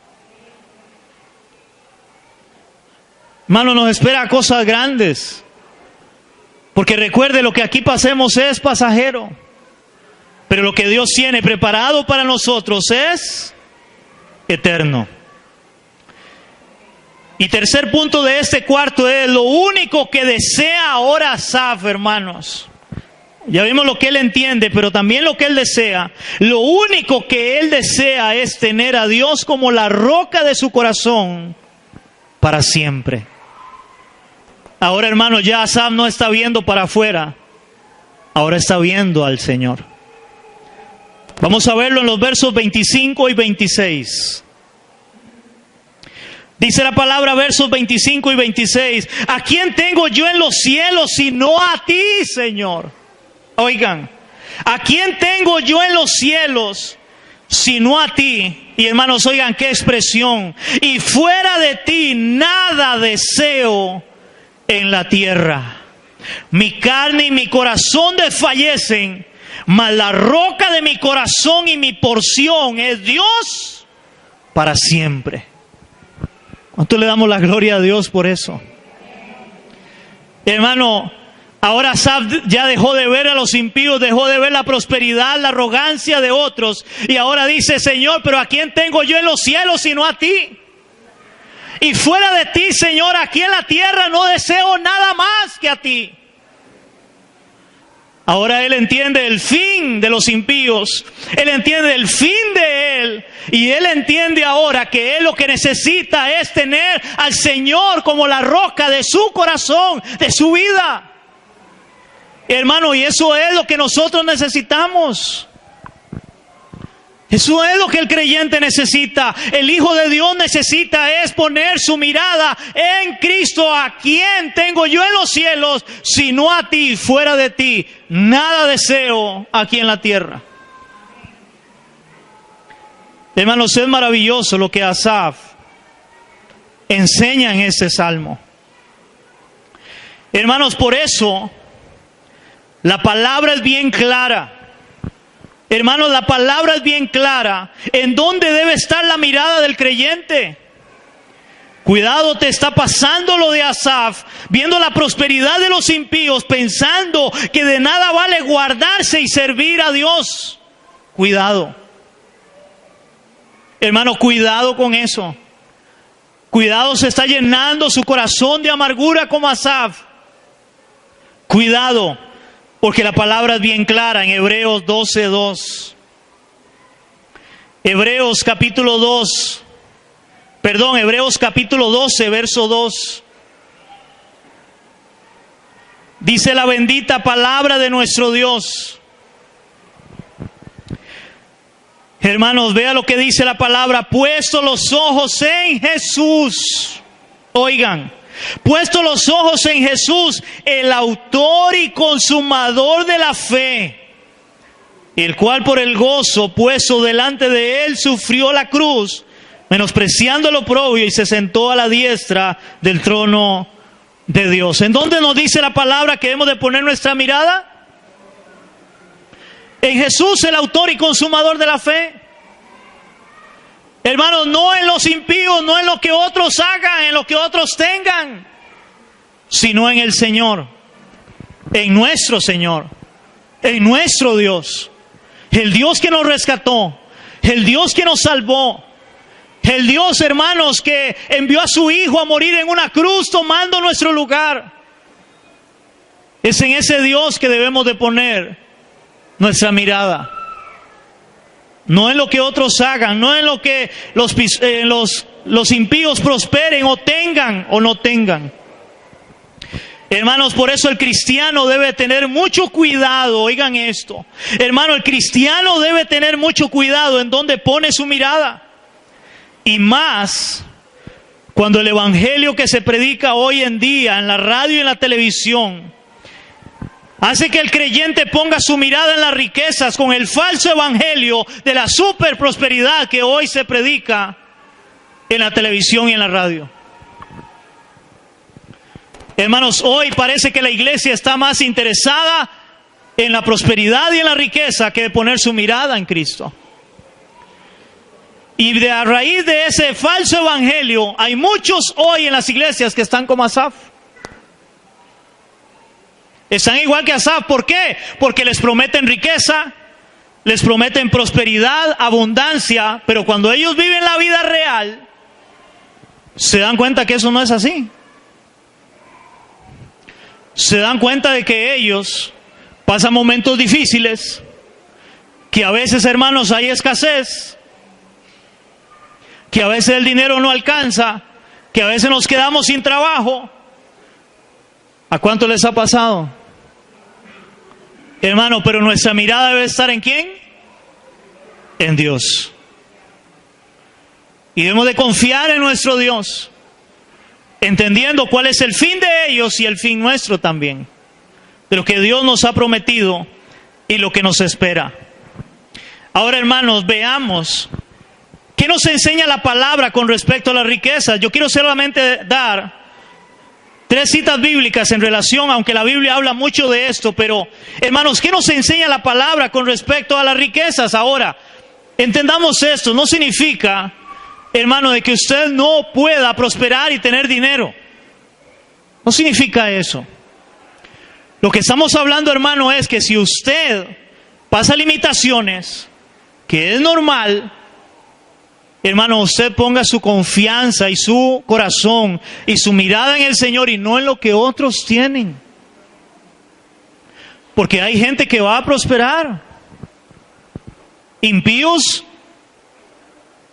Speaker 1: Hermano, nos espera cosas grandes, porque recuerde, lo que aquí pasemos es pasajero. Pero lo que Dios tiene preparado para nosotros es eterno. Y tercer punto de este cuarto es lo único que desea ahora Asaf, hermanos. Ya vimos lo que él entiende, pero también lo que él desea. Lo único que él desea es tener a Dios como la roca de su corazón para siempre. Ahora, hermanos, ya Asaf no está viendo para afuera. Ahora está viendo al Señor. Vamos a verlo en los versos 25 y 26. Dice la palabra, versos 25 y 26. ¿A quién tengo yo en los cielos sino a ti, Señor? Oigan, ¿a quién tengo yo en los cielos sino a ti? Y hermanos, oigan qué expresión. Y fuera de ti nada deseo en la tierra. Mi carne y mi corazón desfallecen, mas la roca de mi corazón y mi porción es Dios para siempre. ¿Cuánto le damos la gloria a Dios por eso? Hermano, ahora Asaf ya dejó de ver a los impíos, dejó de ver la prosperidad, la arrogancia de otros, y ahora dice, Señor, pero ¿a quién tengo yo en los cielos sino a ti? Y fuera de ti, Señor, aquí en la tierra no deseo nada más que a ti. Ahora él entiende el fin de los impíos, él entiende el fin de él, y él entiende ahora que él lo que necesita es tener al Señor como la roca de su corazón, de su vida. Hermano, y eso es lo que nosotros necesitamos. Eso es lo que el creyente necesita. El Hijo de Dios necesita es poner su mirada en Cristo. ¿A quién tengo yo en los cielos, sino a ti? Fuera de ti, nada deseo aquí en la tierra. Hermanos, es maravilloso lo que Asaf enseña en este salmo. Hermanos, por eso la palabra es bien clara. Hermanos, la palabra es bien clara. ¿En dónde debe estar la mirada del creyente? Cuidado, te está pasando lo de Asaf, viendo la prosperidad de los impíos, pensando que de nada vale guardarse y servir a Dios. Cuidado. Hermano, cuidado con eso. Cuidado, se está llenando su corazón de amargura como Asaf. Cuidado, porque la palabra es bien clara en Hebreos 12:2. Hebreos capítulo 12, verso 2. Dice la bendita palabra de nuestro Dios. Hermanos, vea lo que dice la palabra. Puesto los ojos en Jesús. Oigan. Puesto los ojos en Jesús, el autor y consumador de la fe, el cual por el gozo puesto delante de él sufrió la cruz, menospreciando el oprobio, y se sentó a la diestra del trono de Dios. ¿En dónde nos dice la palabra que debemos de poner nuestra mirada? En Jesús, el autor y consumador de la fe. Hermanos, no en los impíos, no en lo que otros hagan, en lo que otros tengan, sino en el Señor, en nuestro Señor, en nuestro Dios, el Dios que nos rescató, el Dios que nos salvó, el Dios, hermanos, que envió a su Hijo a morir en una cruz tomando nuestro lugar. Es en ese Dios que debemos de poner nuestra mirada. No en lo que otros hagan, no en lo que los impíos prosperen o tengan o no tengan. Hermanos, por eso el cristiano debe tener mucho cuidado, oigan esto. Hermano, el cristiano debe tener mucho cuidado en dónde pone su mirada. Y más cuando el evangelio que se predica hoy en día en la radio y en la televisión hace que el creyente ponga su mirada en las riquezas con el falso evangelio de la super prosperidad que hoy se predica en la televisión y en la radio. Hermanos, hoy parece que la iglesia está más interesada en la prosperidad y en la riqueza que de poner su mirada en Cristo. Y a raíz de ese falso evangelio, hay muchos hoy en las iglesias que están como Asaf. Están igual que Asaf. ¿Por qué? Porque les prometen riqueza, les prometen prosperidad, abundancia, pero cuando ellos viven la vida real, se dan cuenta que eso no es así. Se dan cuenta de que ellos pasan momentos difíciles, que a veces, hermanos, hay escasez, que a veces el dinero no alcanza, que a veces nos quedamos sin trabajo. ¿A cuánto les ha pasado? Hermano, pero nuestra mirada debe estar ¿en quién? En Dios. Y debemos de confiar en nuestro Dios, entendiendo cuál es el fin de ellos y el fin nuestro también, de lo que Dios nos ha prometido y lo que nos espera. Ahora, hermanos, veamos qué nos enseña la palabra con respecto a las riquezas. Yo quiero solamente dar 3 citas bíblicas en relación, aunque la Biblia habla mucho de esto, pero hermanos, ¿qué nos enseña la palabra con respecto a las riquezas? Ahora, entendamos esto, no significa, hermano, de que usted no pueda prosperar y tener dinero. No significa eso. Lo que estamos hablando, hermano, es que si usted pasa limitaciones, que es normal, hermano, usted ponga su confianza y su corazón y su mirada en el Señor y no en lo que otros tienen. Porque hay gente que va a prosperar. Impíos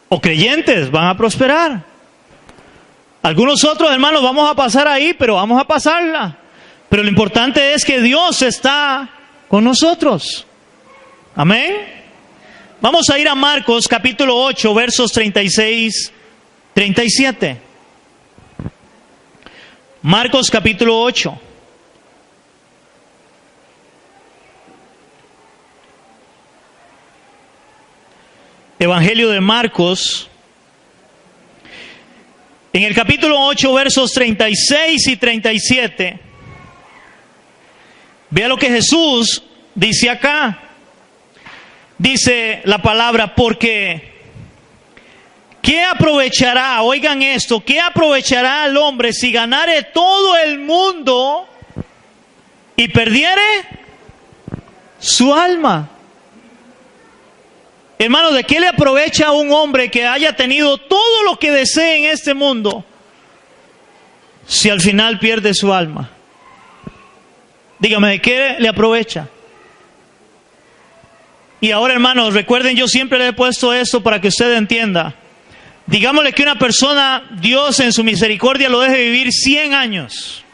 Speaker 1: o creyentes van a prosperar. Algunos otros, hermanos, vamos a pasar ahí, pero vamos a pasarla. Pero lo importante es que Dios está con nosotros. Amén. Vamos a ir a Marcos capítulo 8, versos 36, 37. Marcos capítulo 8. Evangelio de Marcos. En el capítulo 8, versos 36 y 37. Vea lo que Jesús dice acá. Dice la palabra, porque ¿qué aprovechará? Oigan esto, ¿qué aprovechará al hombre si ganare todo el mundo y perdiere su alma? Hermano, ¿de qué le aprovecha a un hombre que haya tenido todo lo que desee en este mundo si al final pierde su alma? Dígame, ¿de qué le aprovecha? Y ahora, hermanos, recuerden, yo siempre le he puesto esto para que usted entienda. Digámosle que una persona, Dios en su misericordia lo deje vivir 100 años.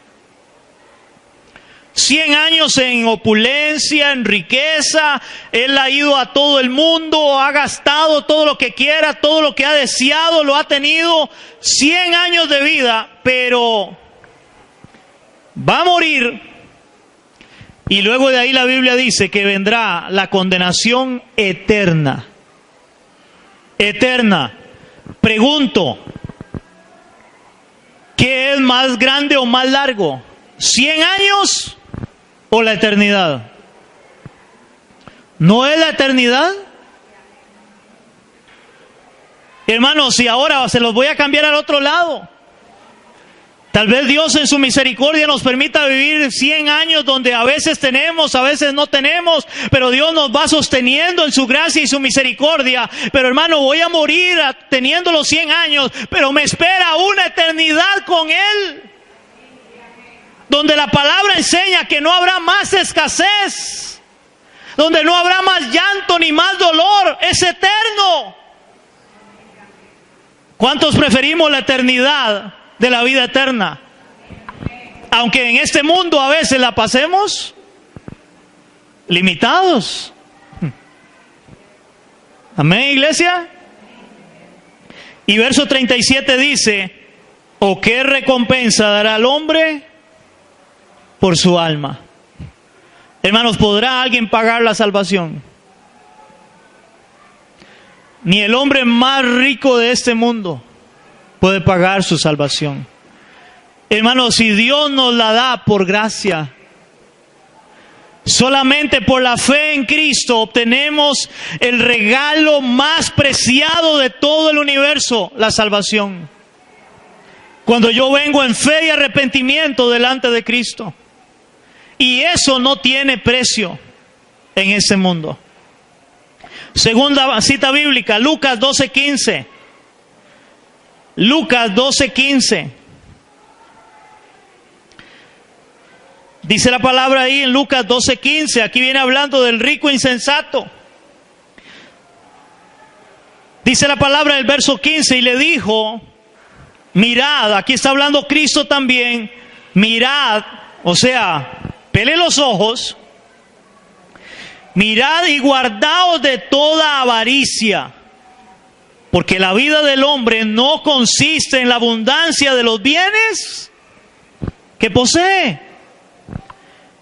Speaker 1: 100 años en opulencia, en riqueza. Él ha ido a todo el mundo, ha gastado todo lo que quiera, todo lo que ha deseado, lo ha tenido. 100 años de vida, pero va a morir. Y luego de ahí la Biblia dice que vendrá la condenación eterna. Eterna. Pregunto, ¿qué es más grande o más largo? ¿100 años o la eternidad? ¿No es la eternidad? Hermanos, y ahora se los voy a cambiar al otro lado. Tal vez Dios en su misericordia nos permita vivir 100 años donde a veces tenemos, a veces no tenemos, pero Dios nos va sosteniendo en su gracia y su misericordia. Pero hermano, voy a morir teniendo los 100 años, pero me espera una eternidad con Él. Donde la palabra enseña que no habrá más escasez, donde no habrá más llanto ni más dolor, es eterno. ¿Cuántos preferimos la eternidad de la vida eterna? Aunque en este mundo a veces la pasemos limitados. Amén, iglesia. Y verso 37 dice, ¿o qué recompensa dará al hombre por su alma? Hermanos, ¿podrá alguien pagar la salvación? Ni el hombre más rico de este mundo puede pagar su salvación. Hermanos, si Dios nos la da por gracia, solamente por la fe en Cristo obtenemos el regalo más preciado de todo el universo, la salvación. Cuando yo vengo en fe y arrepentimiento delante de Cristo. Y eso no tiene precio en este mundo. Segunda cita bíblica, Lucas 12:15. Lucas 12:15. Dice la palabra ahí en Lucas 12:15. Aquí viene hablando del rico insensato. Dice la palabra del verso 15. Y le dijo, mirad, aquí está hablando Cristo también. Mirad, o sea, pele los ojos. Mirad y guardaos de toda avaricia. Porque la vida del hombre no consiste en la abundancia de los bienes que posee.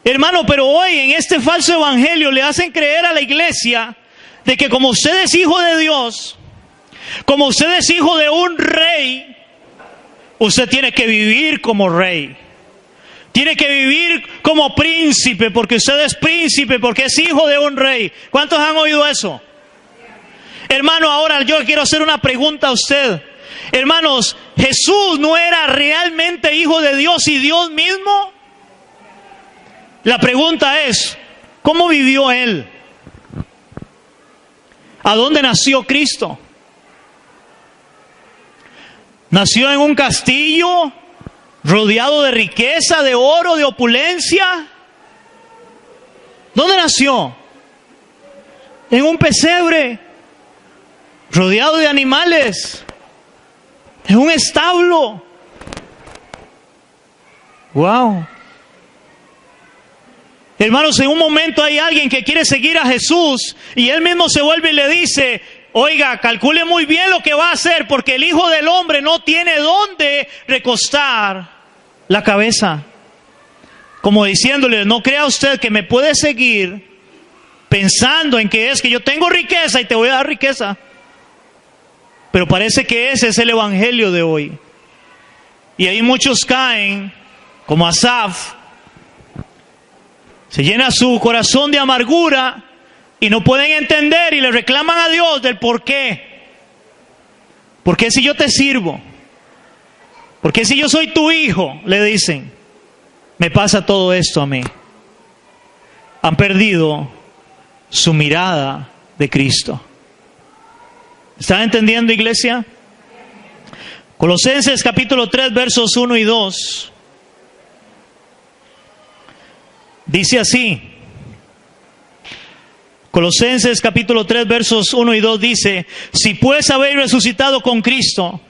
Speaker 1: Hermano, pero hoy en este falso evangelio le hacen creer a la iglesia de que como usted es hijo de Dios, como usted es hijo de un rey, usted tiene que vivir como rey. Tiene que vivir como príncipe, porque usted es príncipe, porque es hijo de un rey. ¿Cuántos han oído eso? Hermano, ahora yo quiero hacer una pregunta a usted. Hermanos, ¿Jesús no era realmente hijo de Dios y Dios mismo? La pregunta es, ¿cómo vivió Él? ¿A dónde nació Cristo? ¿Nació en un castillo rodeado de riqueza, de oro, de opulencia? ¿Dónde nació? En un pesebre, rodeado de animales, en un establo. ¡Wow! Hermanos, en un momento hay alguien que quiere seguir a Jesús y él mismo se vuelve y le dice, oiga, calcule muy bien lo que va a hacer porque el Hijo del Hombre no tiene dónde recostar la cabeza. Como diciéndole, no crea usted que me puede seguir pensando en que es que yo tengo riqueza y te voy a dar riqueza. Pero parece que ese es el evangelio de hoy. Y ahí muchos caen, como Asaf, se llena su corazón de amargura y no pueden entender y le reclaman a Dios del por qué. ¿Por qué si yo te sirvo? ¿Por qué si yo soy tu hijo? Le dicen, me pasa todo esto a mí. Han perdido su mirada de Cristo. ¿Están entendiendo, iglesia? Colosenses capítulo 3, versos 1 y 2. Dice así. Colosenses capítulo 3, versos 1 y 2 dice, si pues habéis resucitado con Cristo,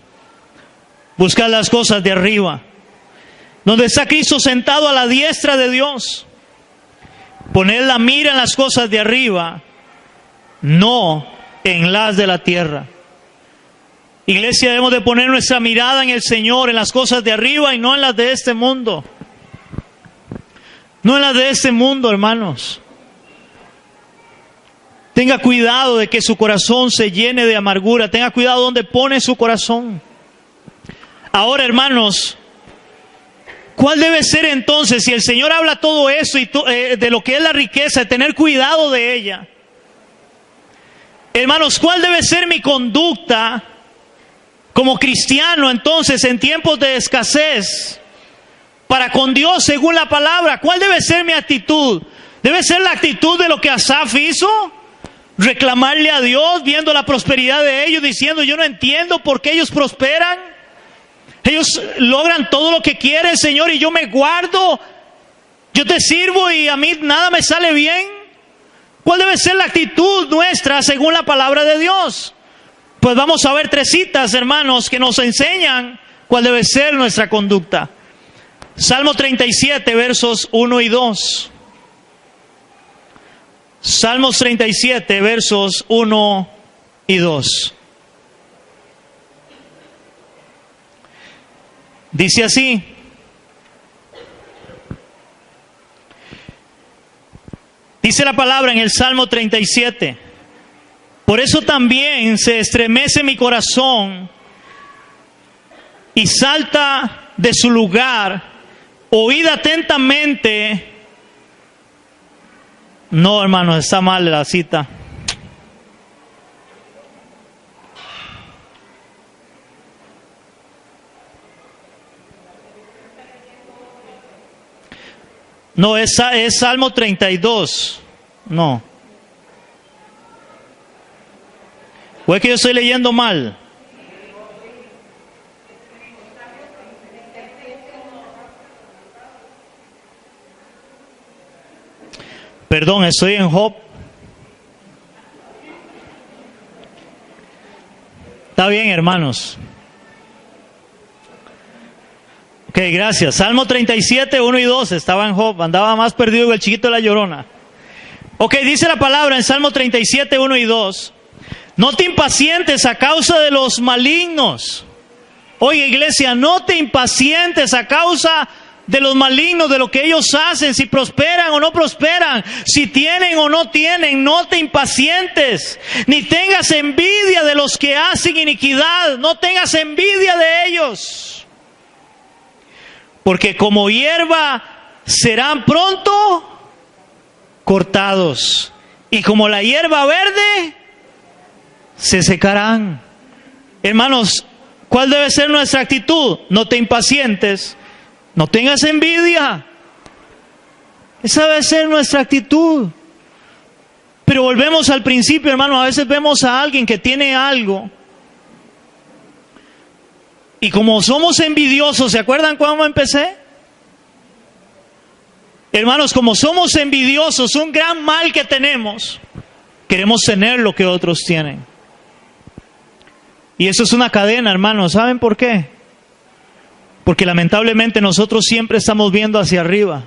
Speaker 1: buscad las cosas de arriba, donde está Cristo sentado a la diestra de Dios. Poned la mira en las cosas de arriba, no en las de la tierra. Iglesia, debemos de poner nuestra mirada en el Señor, en las cosas de arriba y no en las de este mundo. No en las de este mundo, hermanos. Tenga cuidado de que su corazón se llene de amargura. Tenga cuidado donde pone su corazón. Ahora, hermanos, ¿cuál debe ser entonces, si el Señor habla todo eso y de lo que es la riqueza, de tener cuidado de ella? Hermanos, ¿cuál debe ser mi conducta como cristiano entonces en tiempos de escasez para con Dios según la palabra? ¿Cuál debe ser mi actitud? ¿Debe ser la actitud de lo que Asaf hizo? Reclamarle a Dios viendo la prosperidad de ellos, diciendo, yo no entiendo por qué ellos prosperan. Ellos logran todo lo que quieren, Señor, y yo me guardo. Yo te sirvo y a mí nada me sale bien. ¿Cuál debe ser la actitud nuestra según la palabra de Dios? Pues vamos a ver 3 citas, hermanos, que nos enseñan cuál debe ser nuestra conducta. Salmo 37, versos 1 y 2. Salmos 37, versos 1 y 2. Dice así. Dice la palabra en el Salmo 37. Por eso también se estremece mi corazón y salta de su lugar. Oíd atentamente. No, hermanos, está mal la cita. No, es Salmo 32. No. ¿O es que yo estoy leyendo mal? Perdón, estoy en Job. Está bien, hermanos. Ok, gracias. Salmo 37, 1 y 2. Estaba en Job. Andaba más perdido que el chiquito de la Llorona. Ok, dice la palabra en Salmo 37, 1 y 2. No te impacientes a causa de los malignos. Oye, iglesia, no te impacientes a causa de los malignos, de lo que ellos hacen, si prosperan o no prosperan, si tienen o no tienen. No te impacientes, ni tengas envidia de los que hacen iniquidad. No tengas envidia de ellos, porque como hierba serán pronto cortados, y como la hierba verde se secarán. Hermanos, ¿cuál debe ser nuestra actitud? No te impacientes, no tengas envidia. Esa debe ser nuestra actitud. Pero volvemos al principio, hermano. A veces vemos a alguien que tiene algo, y como somos envidiosos, ¿se acuerdan cuando empecé? Hermanos, como somos envidiosos, un gran mal que tenemos, queremos tener lo que otros tienen. Y eso es una cadena, hermanos. ¿Saben por qué? Porque lamentablemente nosotros siempre estamos viendo hacia arriba.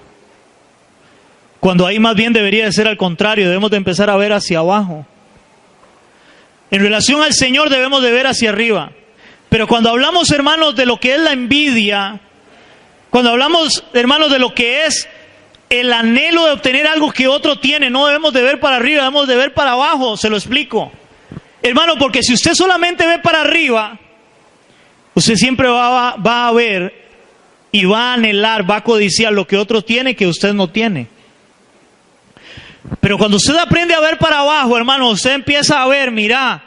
Speaker 1: Cuando ahí más bien debería de ser al contrario, debemos de empezar a ver hacia abajo. En relación al Señor debemos de ver hacia arriba. Pero cuando hablamos, hermanos, de lo que es la envidia, cuando hablamos, hermanos, de lo que es el anhelo de obtener algo que otro tiene, no debemos de ver para arriba, debemos de ver para abajo. Se lo explico. Hermano, porque si usted solamente ve para arriba, usted siempre va a ver y va a anhelar, va a codiciar lo que otro tiene que usted no tiene. Pero cuando usted aprende a ver para abajo, hermano, usted empieza a ver, mira,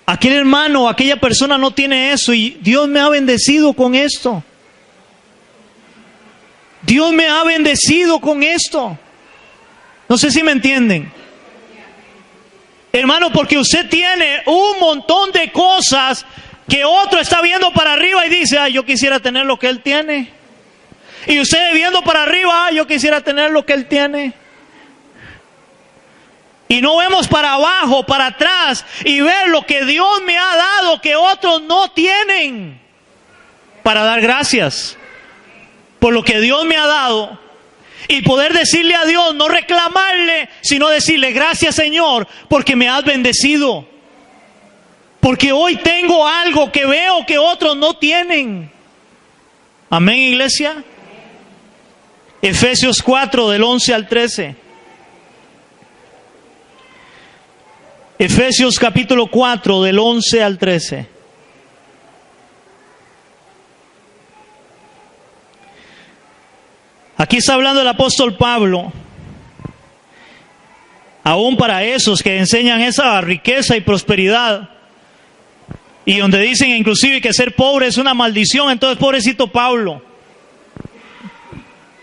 Speaker 1: aquel hermano, aquella persona no tiene eso y Dios me ha bendecido con esto. Dios me ha bendecido con esto. No sé si me entienden. Hermano, porque usted tiene un montón de cosas que otro está viendo para arriba y dice, ay, yo quisiera tener lo que él tiene. Y usted viendo para arriba, ay, yo quisiera tener lo que él tiene. Y no vemos para abajo, para atrás y ver lo que Dios me ha dado que otros no tienen. Para dar gracias por lo que Dios me ha dado. Y poder decirle a Dios, no reclamarle, sino decirle, gracias Señor, porque me has bendecido. Porque hoy tengo algo que veo que otros no tienen. Amén, iglesia. Efesios 4, del 11 al 13. Efesios capítulo 4, del 11 al 13. Aquí está hablando el apóstol Pablo, aún para esos que enseñan esa riqueza y prosperidad, y donde dicen inclusive que ser pobre es una maldición. Entonces, pobrecito Pablo,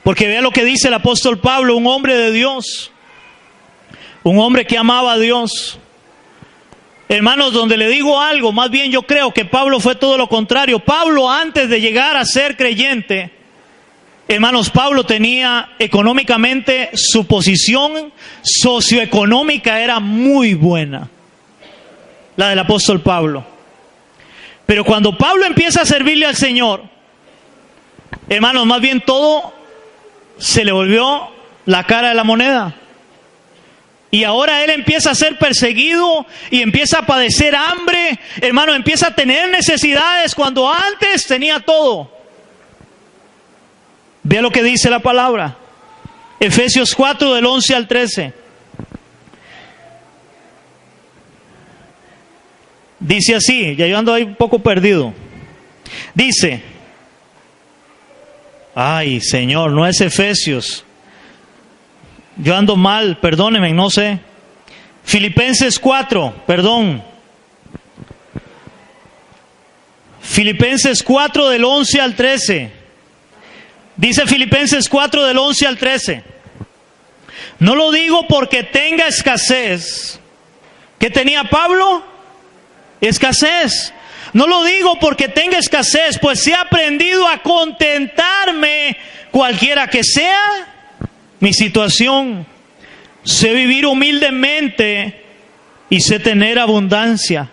Speaker 1: porque vea lo que dice el apóstol Pablo, un hombre de Dios, un hombre que amaba a Dios. Hermanos, donde le digo algo, más bien yo creo que Pablo fue todo lo contrario. Pablo, antes de llegar a ser creyente, hermanos, Pablo tenía económicamente, su posición socioeconómica era muy buena, la del apóstol Pablo. Pero cuando Pablo empieza a servirle al Señor, hermanos, más bien todo se le volvió la cara de la moneda. Y ahora él empieza a ser perseguido y empieza a padecer hambre. Hermano, empieza a tener necesidades cuando antes tenía todo. Vea lo que dice la palabra. Efesios 4, del 11 al 13. Dice así, ya yo ando ahí un poco perdido. Dice, ay Señor, no es Efesios. Yo ando mal, perdónenme, no sé. Filipenses 4, perdón. Filipenses 4, del 11 al 13. Dice Filipenses 4, del 11 al 13. No lo digo porque tenga escasez. ¿Qué tenía Pablo? Escasez. No lo digo porque tenga escasez, pues he aprendido a contentarme cualquiera que sea mi situación. Sé vivir humildemente y sé tener abundancia.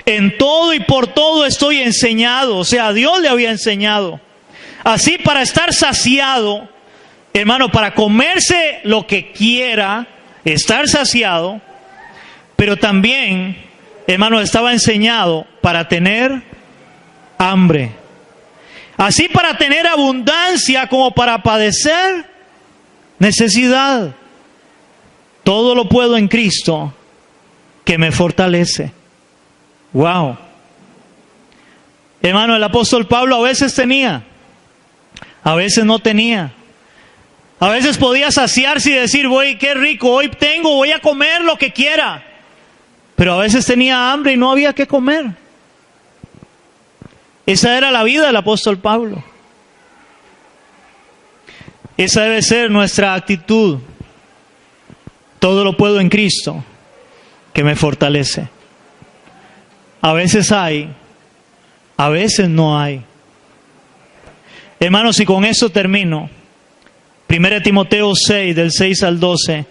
Speaker 1: En todo y por todo estoy enseñado. O sea, Dios le había enseñado. Así, para estar saciado, hermano, para comerse lo que quiera, estar saciado, pero también, hermano, estaba enseñado para tener hambre. Así, para tener abundancia como para padecer necesidad. Todo lo puedo en Cristo que me fortalece. Wow. Hermano, el apóstol Pablo a veces tenía, a veces no tenía. A veces podía saciarse y decir, voy, qué rico, hoy tengo, voy a comer lo que quiera. Pero a veces tenía hambre y no había que comer. Esa era la vida del apóstol Pablo. Esa debe ser nuestra actitud. Todo lo puedo en Cristo que me fortalece. A veces hay, a veces no hay. Hermanos, y con eso termino. 1 Timoteo 6, del 6 al 12.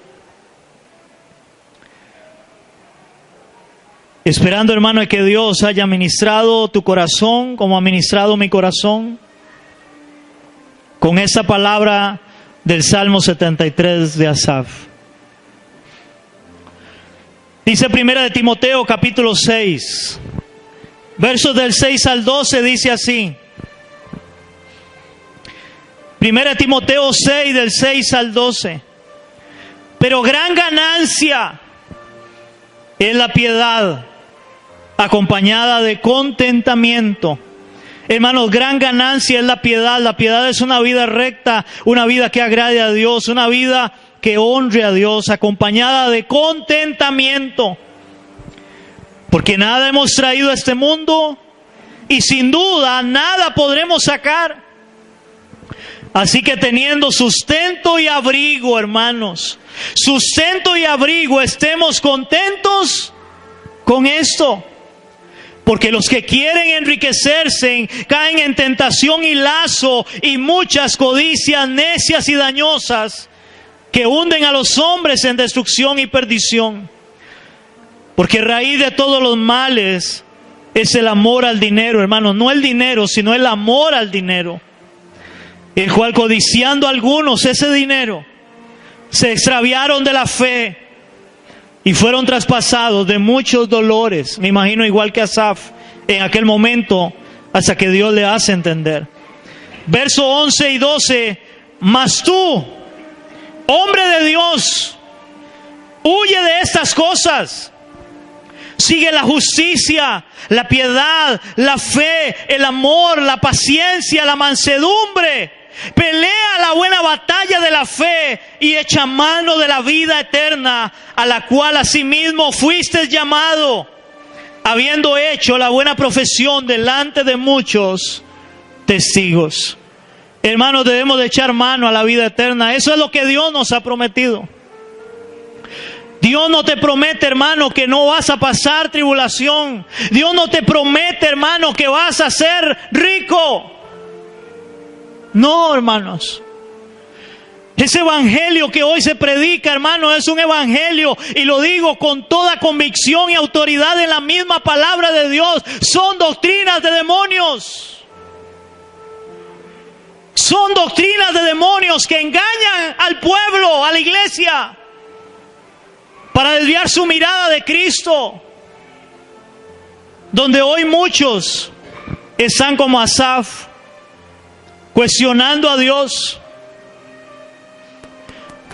Speaker 1: Esperando, hermano, que Dios haya ministrado tu corazón como ha ministrado mi corazón. Con esa palabra del Salmo 73 de Asaf. Dice 1 de Timoteo capítulo 6, versos del 6 al 12, dice así. 1 de Timoteo 6, del 6 al 12. Pero gran ganancia es la piedad, acompañada de contentamiento. Hermanos, gran ganancia es la piedad. La piedad es una vida recta, una vida que agrade a Dios, una vida que honre a Dios, acompañada de contentamiento. Porque nada hemos traído a este mundo y sin duda nada podremos sacar. Así que teniendo sustento y abrigo, hermanos, sustento y abrigo, estemos contentos con esto. Porque los que quieren enriquecerse caen en tentación y lazo y muchas codicias necias y dañosas que hunden a los hombres en destrucción y perdición. Porque raíz de todos los males es el amor al dinero, hermanos. No el dinero, sino el amor al dinero. El cual, codiciando algunos ese dinero, se extraviaron de la fe y fueron traspasados de muchos dolores. Me imagino igual que Asaf en aquel momento, hasta que Dios le hace entender. Verso 11 y 12. Mas tú, hombre de Dios, huye de estas cosas. Sigue la justicia, la piedad, la fe, el amor, la paciencia, la mansedumbre. Pelea la buena batalla de la fe y echa mano de la vida eterna, a la cual asimismo fuiste llamado, habiendo hecho la buena profesión delante de muchos testigos. Hermanos, debemos de echar mano a la vida eterna. Eso es lo que Dios nos ha prometido. Dios no te promete, hermano, que no vas a pasar tribulación. Dios no te promete, hermano, que vas a ser rico. No, hermanos. Ese evangelio que hoy se predica, hermano, es un evangelio, y lo digo con toda convicción y autoridad en la misma palabra de Dios. Son doctrinas de demonios. Son doctrinas de demonios que engañan al pueblo, a la iglesia, para desviar su mirada de Cristo. Donde hoy muchos están como Asaf, cuestionando a Dios.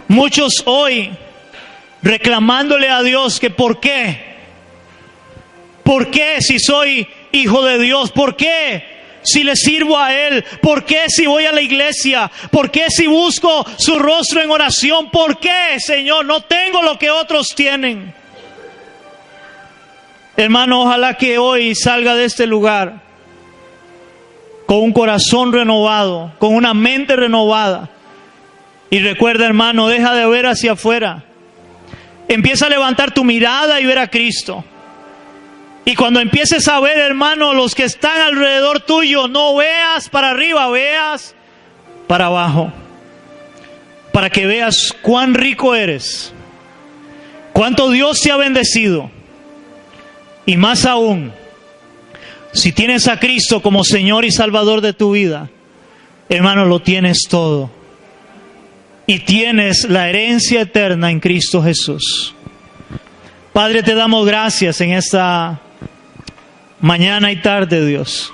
Speaker 1: Muchos hoy reclamándole a Dios que ¿por qué? ¿Por qué si soy hijo de Dios? ¿Por qué si le sirvo a Él? ¿Por qué si voy a la iglesia? ¿Por qué si busco su rostro en oración? ¿Por qué, Señor, no tengo lo que otros tienen? Hermano, ojalá que hoy salga de este lugar con un corazón renovado, con una mente renovada. Y recuerda, hermano, deja de ver hacia afuera. Empieza a levantar tu mirada y ver a Cristo. Y cuando empieces a ver, hermano, los que están alrededor tuyo, no veas para arriba, veas para abajo. Para que veas cuán rico eres, cuánto Dios te ha bendecido. Y más aún, si tienes a Cristo como Señor y Salvador de tu vida, hermano, lo tienes todo. Y tienes la herencia eterna en Cristo Jesús. Padre, te damos gracias en esta mañana y tarde, Dios.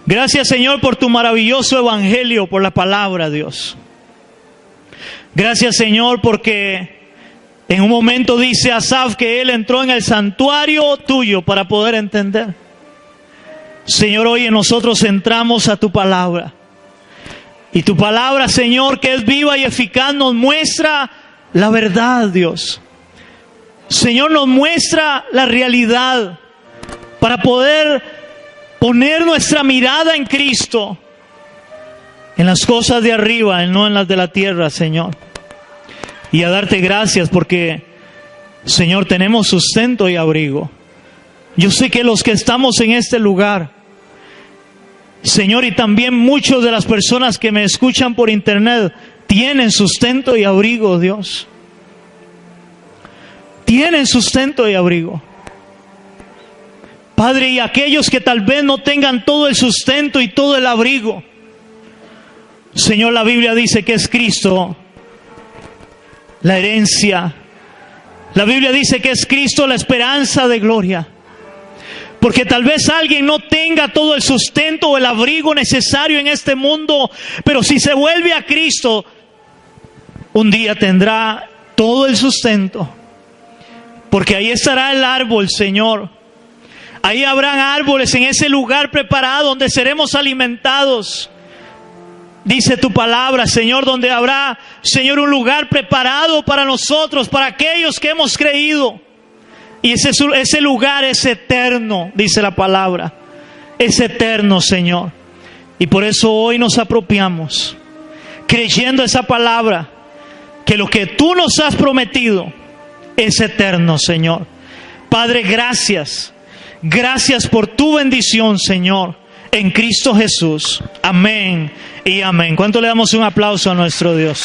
Speaker 1: Gracias, Señor, por tu maravilloso evangelio, por la palabra, Dios. Gracias, Señor, porque en un momento dice Asaf que él entró en el santuario tuyo para poder entender. Señor, hoy nosotros entramos a tu palabra. Y tu palabra, Señor, que es viva y eficaz, nos muestra la verdad, Dios. Señor, nos muestra la realidad para poder poner nuestra mirada en Cristo, en las cosas de arriba y no en las de la tierra, Señor. Y a darte gracias porque, Señor, tenemos sustento y abrigo. Yo sé que los que estamos en este lugar, Señor, y también muchas de las personas que me escuchan por internet, tienen sustento y abrigo, Dios. Tienen sustento y abrigo. Padre, y aquellos que tal vez no tengan todo el sustento y todo el abrigo, Señor, la Biblia dice que es Cristo la herencia. La Biblia dice que es Cristo la esperanza de gloria. Porque tal vez alguien no tenga todo el sustento o el abrigo necesario en este mundo, pero si se vuelve a Cristo, un día tendrá todo el sustento. Porque ahí estará el árbol, Señor. Ahí habrán árboles en ese lugar preparado donde seremos alimentados. Dice tu palabra, Señor, donde habrá, Señor, un lugar preparado para nosotros, para aquellos que hemos creído. Y ese lugar es eterno, dice la palabra. Es eterno, Señor. Y por eso hoy nos apropiamos, creyendo esa palabra, que lo que tú nos has prometido es eterno, Señor. Padre, gracias. Gracias por tu bendición, Señor, en Cristo Jesús. Amén y amén. ¿Cuánto le damos un aplauso a nuestro Dios?